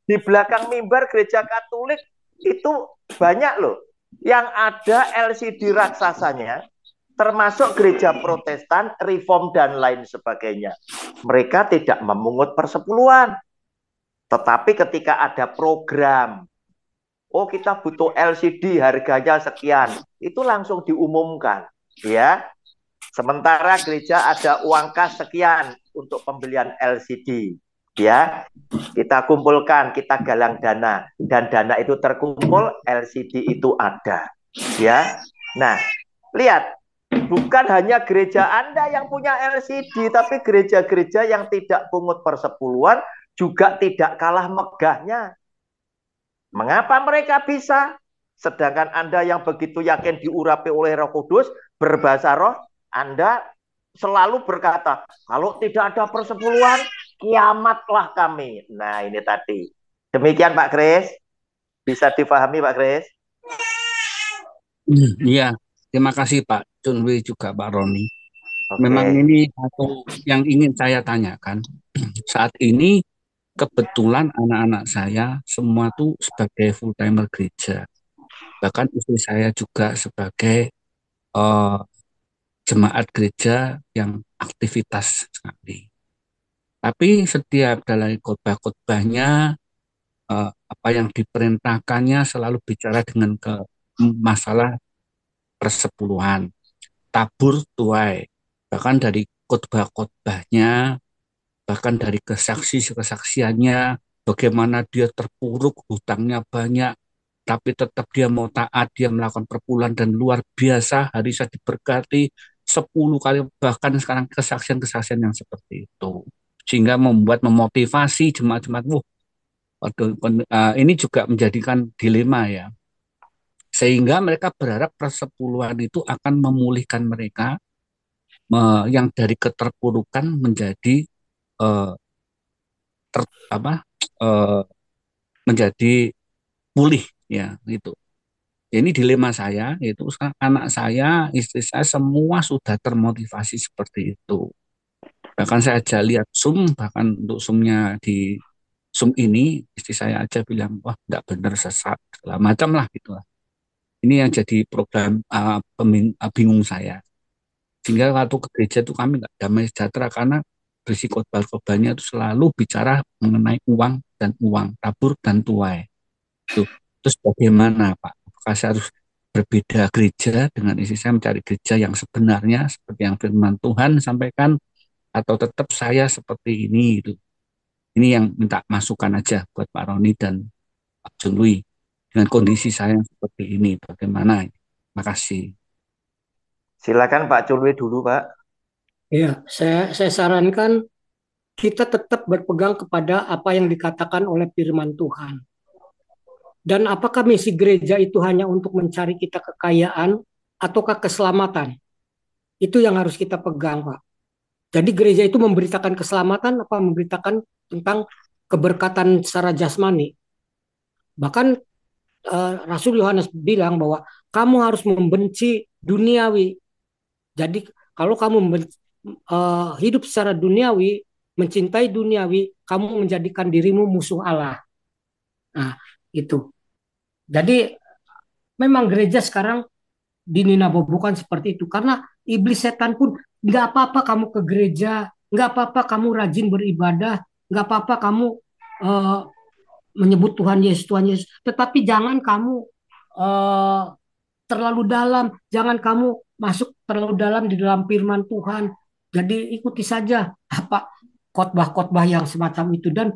Di belakang mimbar gereja Katolik itu banyak loh. Yang ada LCD raksasanya, termasuk gereja Protestan, Reform, dan lain sebagainya. Mereka tidak memungut persepuluhan. Tetapi ketika ada program, oh kita butuh LCD harganya sekian, itu langsung diumumkan, ya. Sementara gereja ada uang kas sekian untuk pembelian LCD, ya. Kita kumpulkan, kita galang dana, dan dana itu terkumpul, LCD itu ada, ya. Nah, lihat, bukan hanya gereja Anda yang punya LCD, tapi gereja-gereja yang tidak pungut persepuluhan juga tidak kalah megahnya. Mengapa mereka bisa? Sedangkan Anda yang begitu yakin diurapi oleh Roh Kudus, berbahasa roh, Anda selalu berkata, kalau tidak ada persepuluhan, kiamatlah kami. Nah, ini tadi. Demikian Pak Kris. Bisa difahami Pak Kris? Iya, terima kasih Pak Chunwi juga Pak Roni. Oke. Memang ini satu yang ingin saya tanyakan. Saat ini kebetulan anak-anak saya semua tuh sebagai full timer gereja. Bahkan istri saya juga sebagai eh, jemaat gereja yang aktivitas sekali. Tapi setiap dalam khotbah-khotbahnya apa yang diperintahkannya selalu bicara dengan masalah persepuluhan, tabur tuai. Bahkan dari khotbah-khotbahnya, bahkan dari kesaksiannya, bagaimana dia terpuruk, hutangnya banyak, tapi tetap dia mau taat, dia melakukan perpuluhan dan luar biasa, hari saya diberkati 10 kali, bahkan sekarang kesaksian-kesaksian yang seperti itu. Sehingga memotivasi jemaat-jemaat, ini juga menjadikan dilema ya. Sehingga mereka berharap persepuluhan itu akan memulihkan mereka yang dari keterpurukan menjadi eh, apa menjadi pulih ya gitu. Ini dilema saya, yaitu anak saya, istri saya semua sudah termotivasi seperti itu. Bahkan saya aja lihat Zoom, bahkan untuk Zoom-nya di Zoom ini, istri saya aja bilang, wah nggak benar sesat, segala macam lah gitu lah. Ini yang jadi program bingung saya. Sehingga waktu ke gereja itu kami nggak damai sejahtera karena berisi khotbah-khotbahnya itu selalu bicara mengenai uang dan uang, tabur dan tuai. Tuh. Terus bagaimana Pak? Apakah saya harus berbeda gereja dengan istri saya mencari gereja yang sebenarnya seperti yang firman Tuhan sampaikan atau tetap saya seperti ini gitu. Ini yang minta masukan aja buat Pak Roni dan Pak Junlui dengan kondisi saya yang seperti ini bagaimana? Makasih. Silakan Pak Culwi dulu, Pak. Ya, saya sarankan kita tetap berpegang kepada apa yang dikatakan oleh firman Tuhan. Dan apakah misi gereja itu hanya untuk mencari kita kekayaan ataukah keselamatan? Itu yang harus kita pegang, Pak. Jadi gereja itu memberitakan keselamatan apa memberitakan tentang keberkatan secara jasmani. Bahkan Rasul Yohanes bilang bahwa kamu harus membenci duniawi. Jadi kalau kamu hidup secara duniawi, mencintai duniawi, kamu menjadikan dirimu musuh Allah. Nah, itu. Jadi memang gereja sekarang dininabobokan seperti itu karena iblis setan pun nggak apa-apa kamu ke gereja, nggak apa-apa kamu rajin beribadah, nggak apa-apa kamu uh, menyebut Tuhan Yesus, tetapi jangan kamu uh, terlalu dalam, jangan kamu masuk terlalu dalam di dalam firman Tuhan. Jadi ikuti saja apa khotbah-khotbah yang semacam itu dan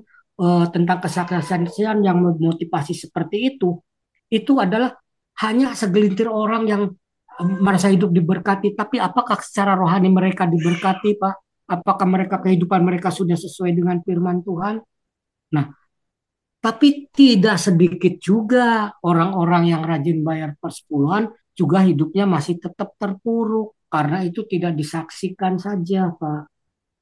tentang kesaksian yang memotivasi seperti itu adalah hanya segelintir orang yang merasa hidup diberkati. Tapi apakah secara rohani mereka diberkati, Pak? Apakah kehidupan mereka sudah sesuai dengan firman Tuhan? Nah, tapi tidak sedikit juga orang-orang yang rajin bayar persepuluhan juga hidupnya masih tetap terpuruk karena itu tidak disaksikan saja, Pak.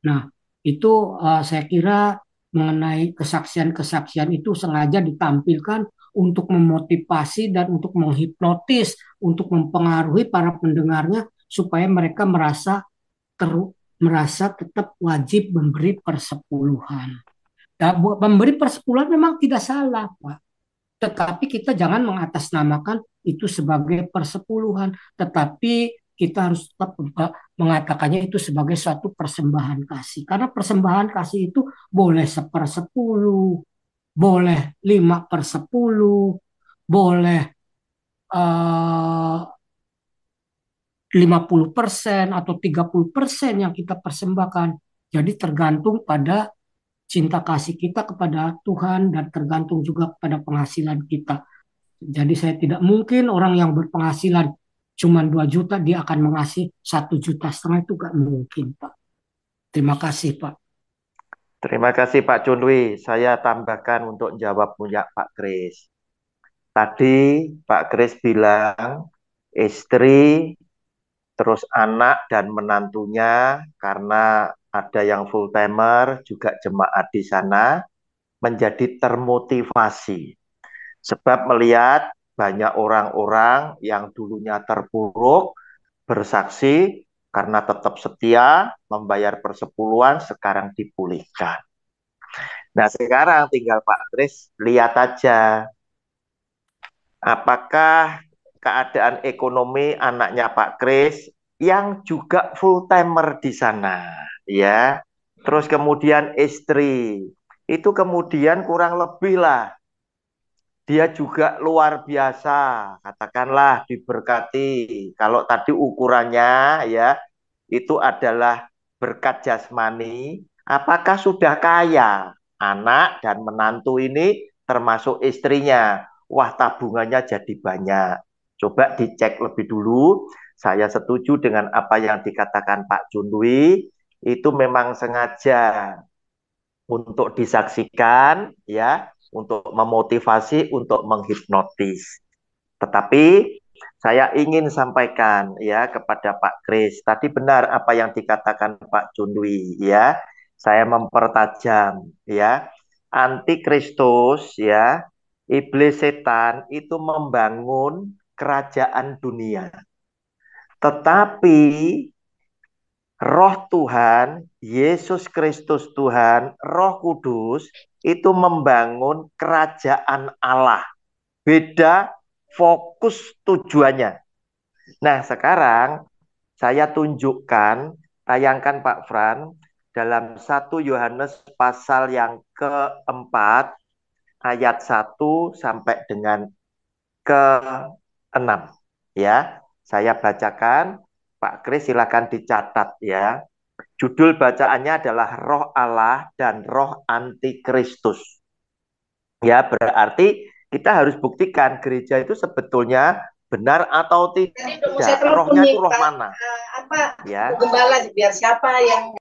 Nah, itu saya kira mengenai kesaksian-kesaksian itu sengaja ditampilkan untuk memotivasi dan untuk menghipnotis, untuk mempengaruhi para pendengarnya supaya mereka merasa tetap wajib memberi persepuluhan. Nah, memberi persepuluhan memang tidak salah, Pak. Tetapi kita jangan mengatasnamakan itu sebagai persepuluhan, tetapi kita harus tetap mengatakannya itu sebagai suatu persembahan kasih. Karena persembahan kasih itu boleh 1/10, boleh 5/10, boleh 50% atau 30% yang kita persembahkan. Jadi tergantung pada cinta kasih kita kepada Tuhan dan tergantung juga pada penghasilan kita. Jadi saya tidak mungkin orang yang berpenghasilan cuma 2 juta dia akan mengasih 1,5 juta, itu gak mungkin, Pak. Terima kasih, Pak. Terima kasih Pak Junwi. Saya tambahkan untuk jawab punya Pak Kris. Tadi Pak Kris bilang istri, terus anak dan menantunya karena ada yang full timer juga jemaat di sana menjadi termotivasi. Sebab melihat banyak orang-orang yang dulunya terpuruk bersaksi karena tetap setia membayar persepuluhan sekarang dipulihkan. Nah sekarang tinggal Pak Kris lihat aja apakah keadaan ekonomi anaknya Pak Kris yang juga full timer di sana, ya. Terus kemudian istri itu kemudian kurang lebih lah dia juga luar biasa, katakanlah diberkati. Kalau tadi ukurannya ya itu adalah berkat jasmani, apakah sudah kaya? Anak dan menantu ini termasuk istrinya. Wah, tabungannya jadi banyak. Coba dicek lebih dulu. Saya setuju dengan apa yang dikatakan Pak Junwi. Itu memang sengaja untuk disaksikan, ya, untuk memotivasi, untuk menghipnotis. Tetapi saya ingin sampaikan ya kepada Pak Kris, tadi benar apa yang dikatakan Pak Junwi ya. Saya mempertajam ya. Antikristus ya, iblis setan itu membangun kerajaan dunia. Tetapi Roh Tuhan, Yesus Kristus Tuhan, Roh Kudus itu membangun kerajaan Allah. Beda fokus tujuannya. Nah, sekarang saya tunjukkan, tayangkan Pak Fran, dalam 1 Yohanes pasal yang keempat, ayat 1 sampai dengan ke-6. Ya, saya bacakan, Pak Kris silakan dicatat ya. Judul bacaannya adalah Roh Allah dan Roh Antikristus. Ya, berarti kita harus buktikan gereja itu sebetulnya benar atau tidak. Rohnya itu roh mana? Ya. Gembala biar siapa yang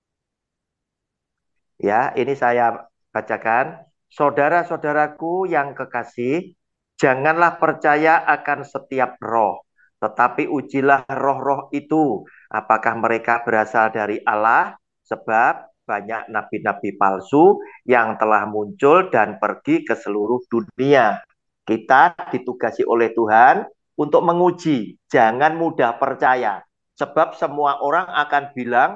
Ya, ini saya bacakan. Saudara-saudaraku yang kekasih, janganlah percaya akan setiap roh, tetapi ujilah roh-roh itu, apakah mereka berasal dari Allah, sebab banyak nabi-nabi palsu yang telah muncul dan pergi ke seluruh dunia. Kita ditugasi oleh Tuhan untuk menguji, jangan mudah percaya, sebab semua orang akan bilang,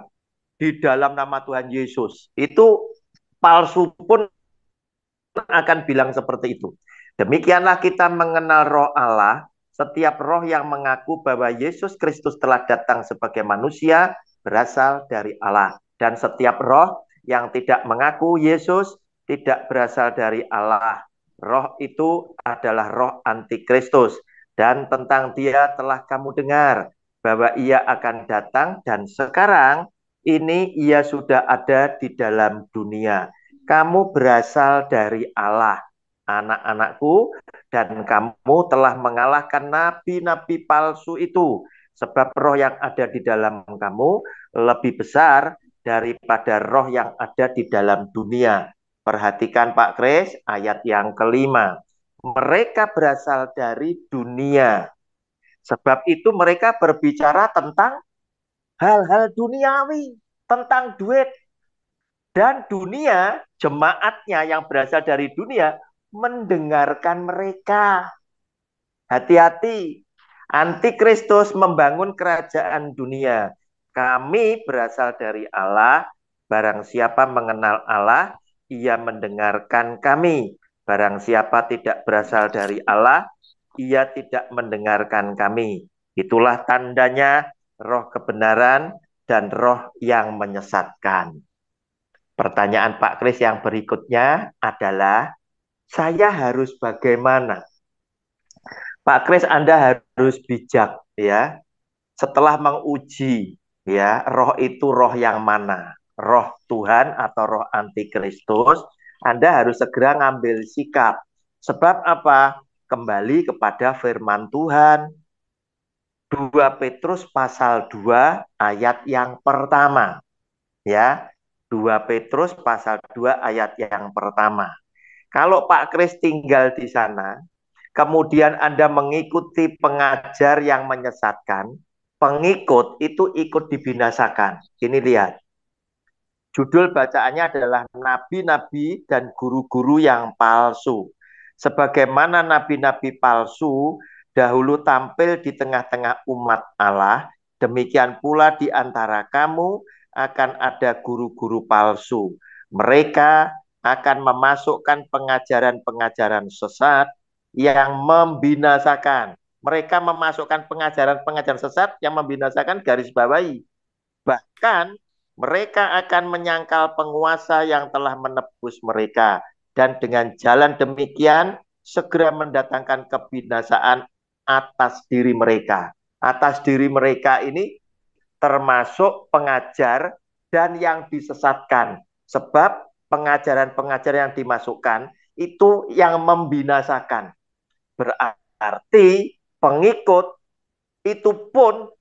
di dalam nama Tuhan Yesus. Itu palsu pun akan bilang seperti itu. Demikianlah kita mengenal roh Allah. Setiap roh yang mengaku bahwa Yesus Kristus telah datang sebagai manusia berasal dari Allah. Dan setiap roh yang tidak mengaku Yesus tidak berasal dari Allah. Roh itu adalah roh antikristus. Dan tentang dia telah kamu dengar bahwa ia akan datang dan sekarang ini ia sudah ada di dalam dunia. Kamu berasal dari Allah, anak-anakku, dan kamu telah mengalahkan nabi-nabi palsu itu. Sebab roh yang ada di dalam kamu lebih besar daripada roh yang ada di dalam dunia. Perhatikan Pak Kris, ayat yang kelima. Mereka berasal dari dunia. Sebab itu mereka berbicara tentang hal-hal duniawi, tentang duit. Dan dunia, jemaatnya yang berasal dari dunia, mendengarkan mereka. Hati-hati, antikristus membangun kerajaan dunia. Kami berasal dari Allah, barang siapa mengenal Allah, ia mendengarkan kami. Barang siapa tidak berasal dari Allah, ia tidak mendengarkan kami. Itulah tandanya roh kebenaran dan roh yang menyesatkan. Pertanyaan Pak Kris yang berikutnya adalah, saya harus bagaimana? Pak Kris, Anda harus bijak ya. Setelah menguji ya, roh itu roh yang mana? Roh Tuhan atau roh antikristus? Anda harus segera ngambil sikap. Sebab apa? Kembali kepada firman Tuhan. 2 Petrus pasal 2 ayat yang pertama. Ya, 2 Petrus pasal 2 ayat yang pertama. Kalau Pak Kris tinggal di sana, kemudian Anda mengikuti pengajar yang menyesatkan, pengikut itu ikut dibinasakan. Ini lihat, judul bacaannya adalah nabi-nabi dan guru-guru yang palsu. Sebagaimana nabi-nabi palsu dahulu tampil di tengah-tengah umat Allah, demikian pula di antara kamu akan ada guru-guru palsu. Mereka akan memasukkan pengajaran-pengajaran sesat yang membinasakan. Mereka memasukkan pengajaran-pengajaran sesat yang membinasakan, garis bawahi. Bahkan mereka akan menyangkal penguasa yang telah menebus mereka. Dan dengan jalan demikian segera mendatangkan kebinasaan atas diri mereka. Atas diri mereka ini termasuk pengajar dan yang disesatkan. Sebab pengajaran-pengajaran yang dimasukkan itu yang membinasakan. Berarti pengikut itu pun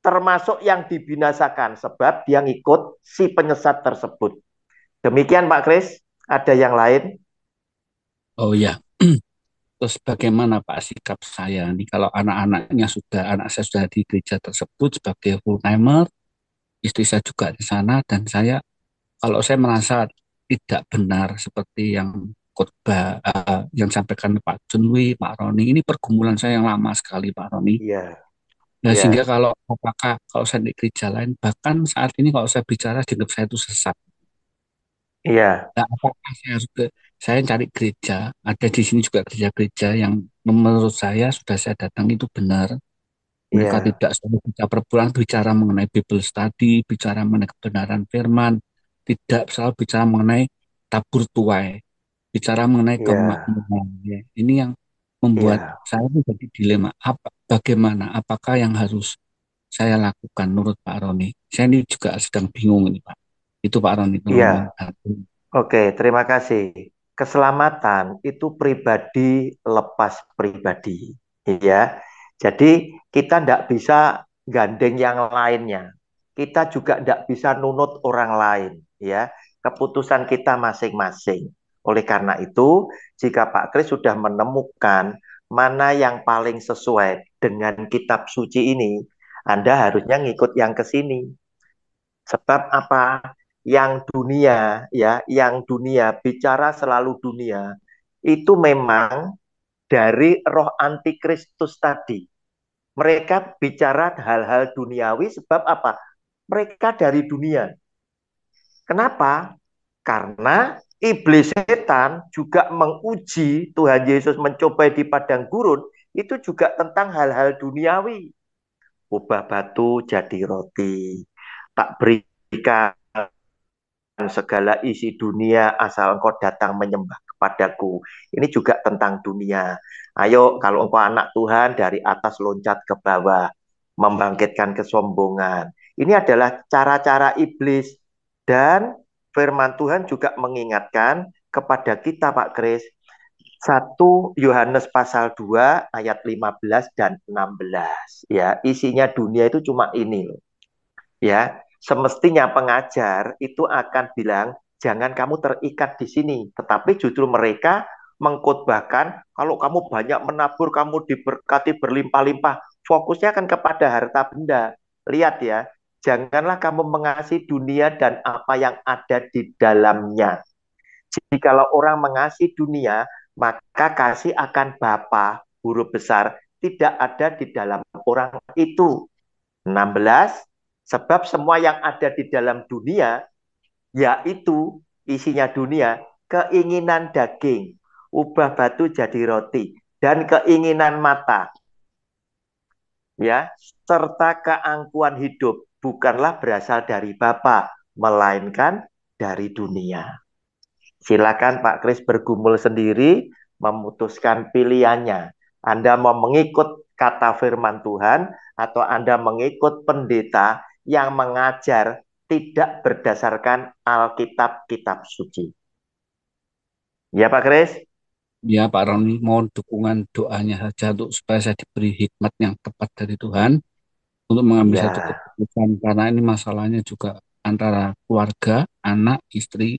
termasuk yang dibinasakan sebab dia ngikut si penyesat tersebut. Demikian Pak Kris, ada yang lain? Oh ya, terus bagaimana Pak sikap saya nih kalau anak saya sudah di gereja tersebut sebagai full timer, istri saya juga di sana dan kalau saya merasa tidak benar seperti yang khotbah yang sampaikan Pak Junwi, Pak Roni, ini pergumulan saya yang lama sekali Pak Roni. Iya, Nah, sehingga iya, kalau saya di gereja lain, bahkan saat ini kalau saya bicara dianggap saya itu sesat. iya, Nah, apakah saya cari gereja, ada di sini juga gereja-gereja yang menurut saya sudah saya datang itu benar. Mereka iya, tidak selalu bicara per bulan bicara mengenai Bible study, bicara mengenai kebenaran firman, tidak selalu bicara mengenai tabur tuai, bicara mengenai iya, kemakmuran. Ya. Ini yang membuat iya, saya menjadi dilema. Bagaimana? Apakah yang harus saya lakukan menurut Pak Roni? Saya ini juga sedang bingung ini Pak. Itu Pak Roni, tolong iya. membantu. Oke, terima kasih. Keselamatan itu pribadi lepas pribadi, ya. Jadi kita tidak bisa gandeng yang lainnya. Kita juga tidak bisa nunut orang lain, ya. Keputusan kita masing-masing. Oleh karena itu, jika Pak Kris sudah menemukan mana yang paling sesuai dengan kitab suci ini, Anda harusnya ngikut yang ke sini. Sebab apa? Yang dunia ya, yang dunia bicara selalu dunia itu memang dari roh antikristus tadi. Mereka bicara hal-hal duniawi sebab apa? Mereka dari dunia. Kenapa? Karena iblis setan juga menguji Tuhan Yesus mencobai di padang gurun itu juga tentang hal-hal duniawi. Ubah batu jadi roti. Tak berikan segala isi dunia asal engkau datang menyembah kepadaku. Ini juga tentang dunia. Ayo kalau engkau anak Tuhan dari atas loncat ke bawah, membangkitkan kesombongan. Ini adalah cara-cara iblis dan firman Tuhan juga mengingatkan kepada kita Pak Kris 1 Yohanes pasal 2 ayat 15 dan 16 ya, isinya dunia itu cuma ini loh. Ya, semestinya pengajar itu akan bilang jangan kamu terikat di sini. Tetapi justru mereka mengkhotbahkan, kalau kamu banyak menabur, kamu diberkati berlimpah-limpah. Fokusnya kan kepada harta benda. Lihat ya, janganlah kamu mengasihi dunia dan apa yang ada di dalamnya. Jikalau orang mengasihi dunia, maka kasih akan Bapa huruf besar tidak ada di dalam orang itu. 16, sebab semua yang ada di dalam dunia, yaitu isinya dunia, keinginan daging, ubah batu jadi roti, dan keinginan mata, ya, serta keangkuhan hidup, bukanlah berasal dari Bapa, melainkan dari dunia. Silakan Pak Kris bergumul sendiri, memutuskan pilihannya. Anda mau mengikut kata firman Tuhan, atau Anda mengikut pendeta yang mengajar tidak berdasarkan Alkitab, kitab suci. Ya Pak Kris? Ya Pak Roni, mohon dukungan doanya saja untuk supaya saya diberi hikmat yang tepat dari Tuhan untuk mengambil satu Ya, keputusan, karena ini masalahnya juga antara keluarga, anak, istri,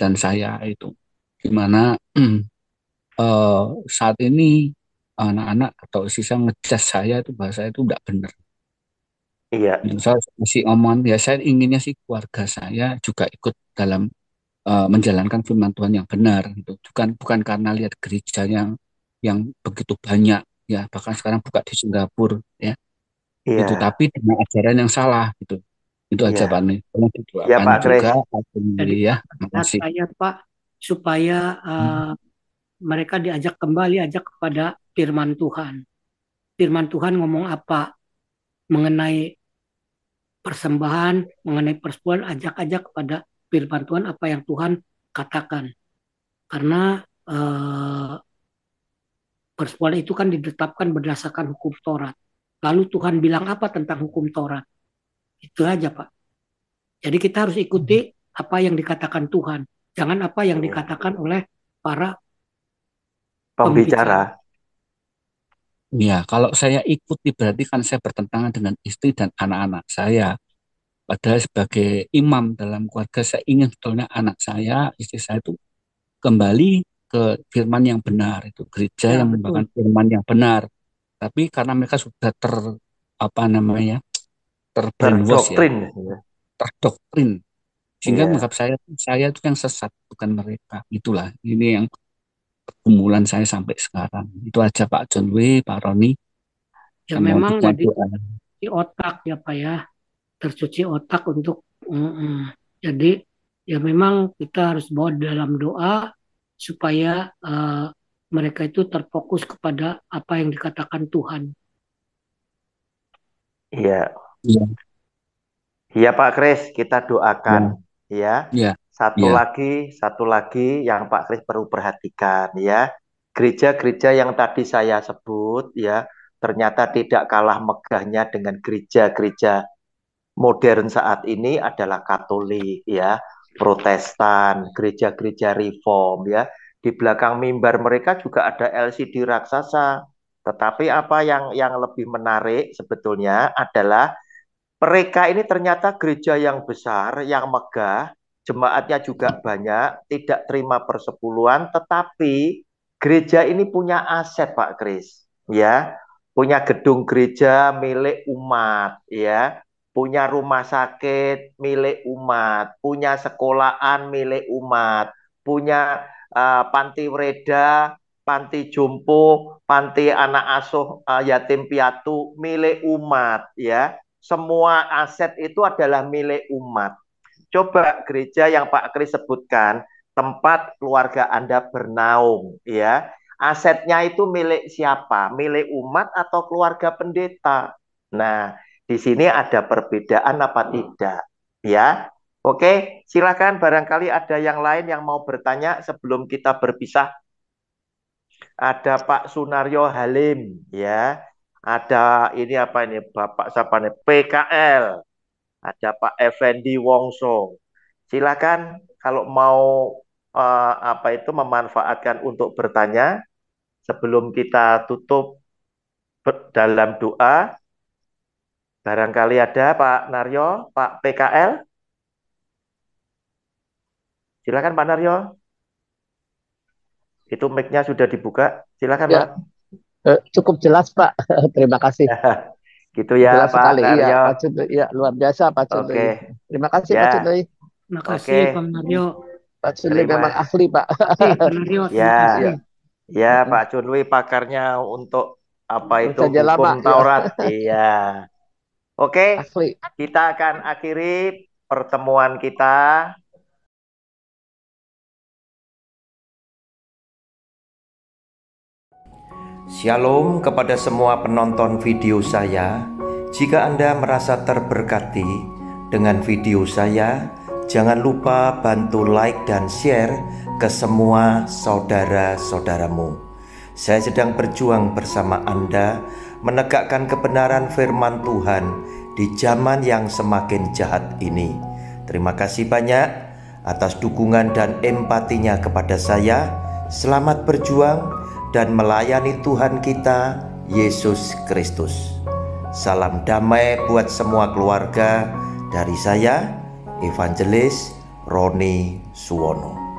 dan saya itu. Gimana saat ini anak-anak atau sisa ngecas saya itu bahasa itu tidak benar. iya, Yang saya masih omongan, ya saya inginnya sih keluarga saya juga ikut dalam menjalankan firman Tuhan yang benar gitu. Bukan karena lihat gereja yang begitu banyak ya, bahkan sekarang buka di Singapura ya. Itu iya, tapi dengan ajaran yang salah gitu. Itu aja Pak iya. nih. Tolong Ya didoakan Pak juga Kris. Pak Jadi Sendiri ya. nasihat Makasih. saya Pak, supaya Hmm. mereka diajak kembali, ajak kepada firman Tuhan. Firman Tuhan ngomong apa mengenai persembahan, mengenai persepuluhan, ajak-ajak kepada firman Tuhan apa yang Tuhan katakan. Karena persepuluhan itu kan ditetapkan berdasarkan hukum Taurat. Lalu Tuhan bilang apa tentang hukum Taurat? Itu aja Pak. Jadi kita harus ikuti apa yang dikatakan Tuhan. Jangan apa yang Iya. dikatakan oleh para pembicara. Pembicara. Ya, kalau saya ikuti berarti kan saya bertentangan dengan istri dan anak-anak saya. Padahal sebagai imam dalam keluarga saya ingin sebetulnya anak saya, istri saya itu kembali ke firman yang benar, itu gereja Ya yang betul. membawakan firman yang benar. Tapi karena mereka sudah apa namanya, terbrainwash ya, Terdoktrin. terdoktrin, sehingga Iya. menganggap saya itu yang sesat, bukan mereka. Itulah ini yang pergumulan saya sampai sekarang. Itu aja Pak John W, Pak Roni, Ya saya mohon memang dukungan jadi doa. di otak ya Pak ya. Tercuci otak untuk jadi ya memang kita harus bawa dalam doa supaya mereka itu terfokus kepada apa yang dikatakan Tuhan. Iya. Iya, Iya Pak Kris, kita iya, doakan ya. iya, iya. Satu lagi yang Pak Kris perlu perhatikan ya. Gereja-gereja yang tadi saya sebut ya, ternyata tidak kalah megahnya dengan gereja-gereja modern saat ini adalah Katolik ya, Protestan, gereja-gereja Reform ya. Di belakang mimbar mereka juga ada LCD raksasa. Tetapi apa yang lebih menarik sebetulnya adalah mereka ini ternyata gereja yang besar, yang megah, jemaatnya juga banyak, tidak terima persepuluhan, tetapi gereja ini punya aset, Pak Kris, ya, punya gedung gereja milik umat, ya, punya rumah sakit milik umat, punya sekolahan milik umat, punya panti wereda, panti jompo, panti anak asuh yatim piatu milik umat, ya. Semua aset itu adalah milik umat. Coba gereja yang Pak Kris sebutkan, tempat keluarga Anda bernaung, ya. Asetnya itu milik siapa? Milik umat atau keluarga pendeta? Nah, di sini ada perbedaan apa tidak? Ya. Oke, silakan barangkali ada yang lain yang mau bertanya sebelum kita berpisah. Ada Pak Sunaryo Halim, ya. Ada ini apa ini Bapak siapa nih? PKL. Ada Pak Effendi Wongso. Silakan kalau mau apa itu memanfaatkan untuk bertanya sebelum kita tutup dalam doa. Barangkali ada Pak Naryo, Pak PKL. Silakan Pak Naryo. Itu mic-nya sudah dibuka. Silakan Ya, Pak. cukup jelas Pak. Terima kasih. Gitu ya Jelas Pak sekali. Iya, Naryo. Pak Cundoy. Iya, luar biasa Pak Cundoy. Oke. Terima kasih Ya. Pak Cundoy. Terima Oke. kasih Pak Naryo. Pak Cundoy Terima. memang ahli Pak. Kasih Pak Naryo, terima Ya. kasih. Ya Pak Cunwi pakarnya untuk apa itu Perjanjian lama, hukum ya. Taurat. Iya. Oke, Ahli. kita akan akhiri pertemuan kita. Shalom kepada semua penonton video saya. Jika Anda merasa terberkati dengan video saya, jangan lupa bantu like dan share ke semua saudara-saudaramu. Saya sedang berjuang bersama Anda menegakkan kebenaran firman Tuhan di zaman yang semakin jahat ini. Terima kasih banyak atas dukungan dan empatinya kepada saya. Selamat berjuang dan melayani Tuhan kita, Yesus Kristus. Salam damai buat semua keluarga dari saya, Evangelis Roni Suwono.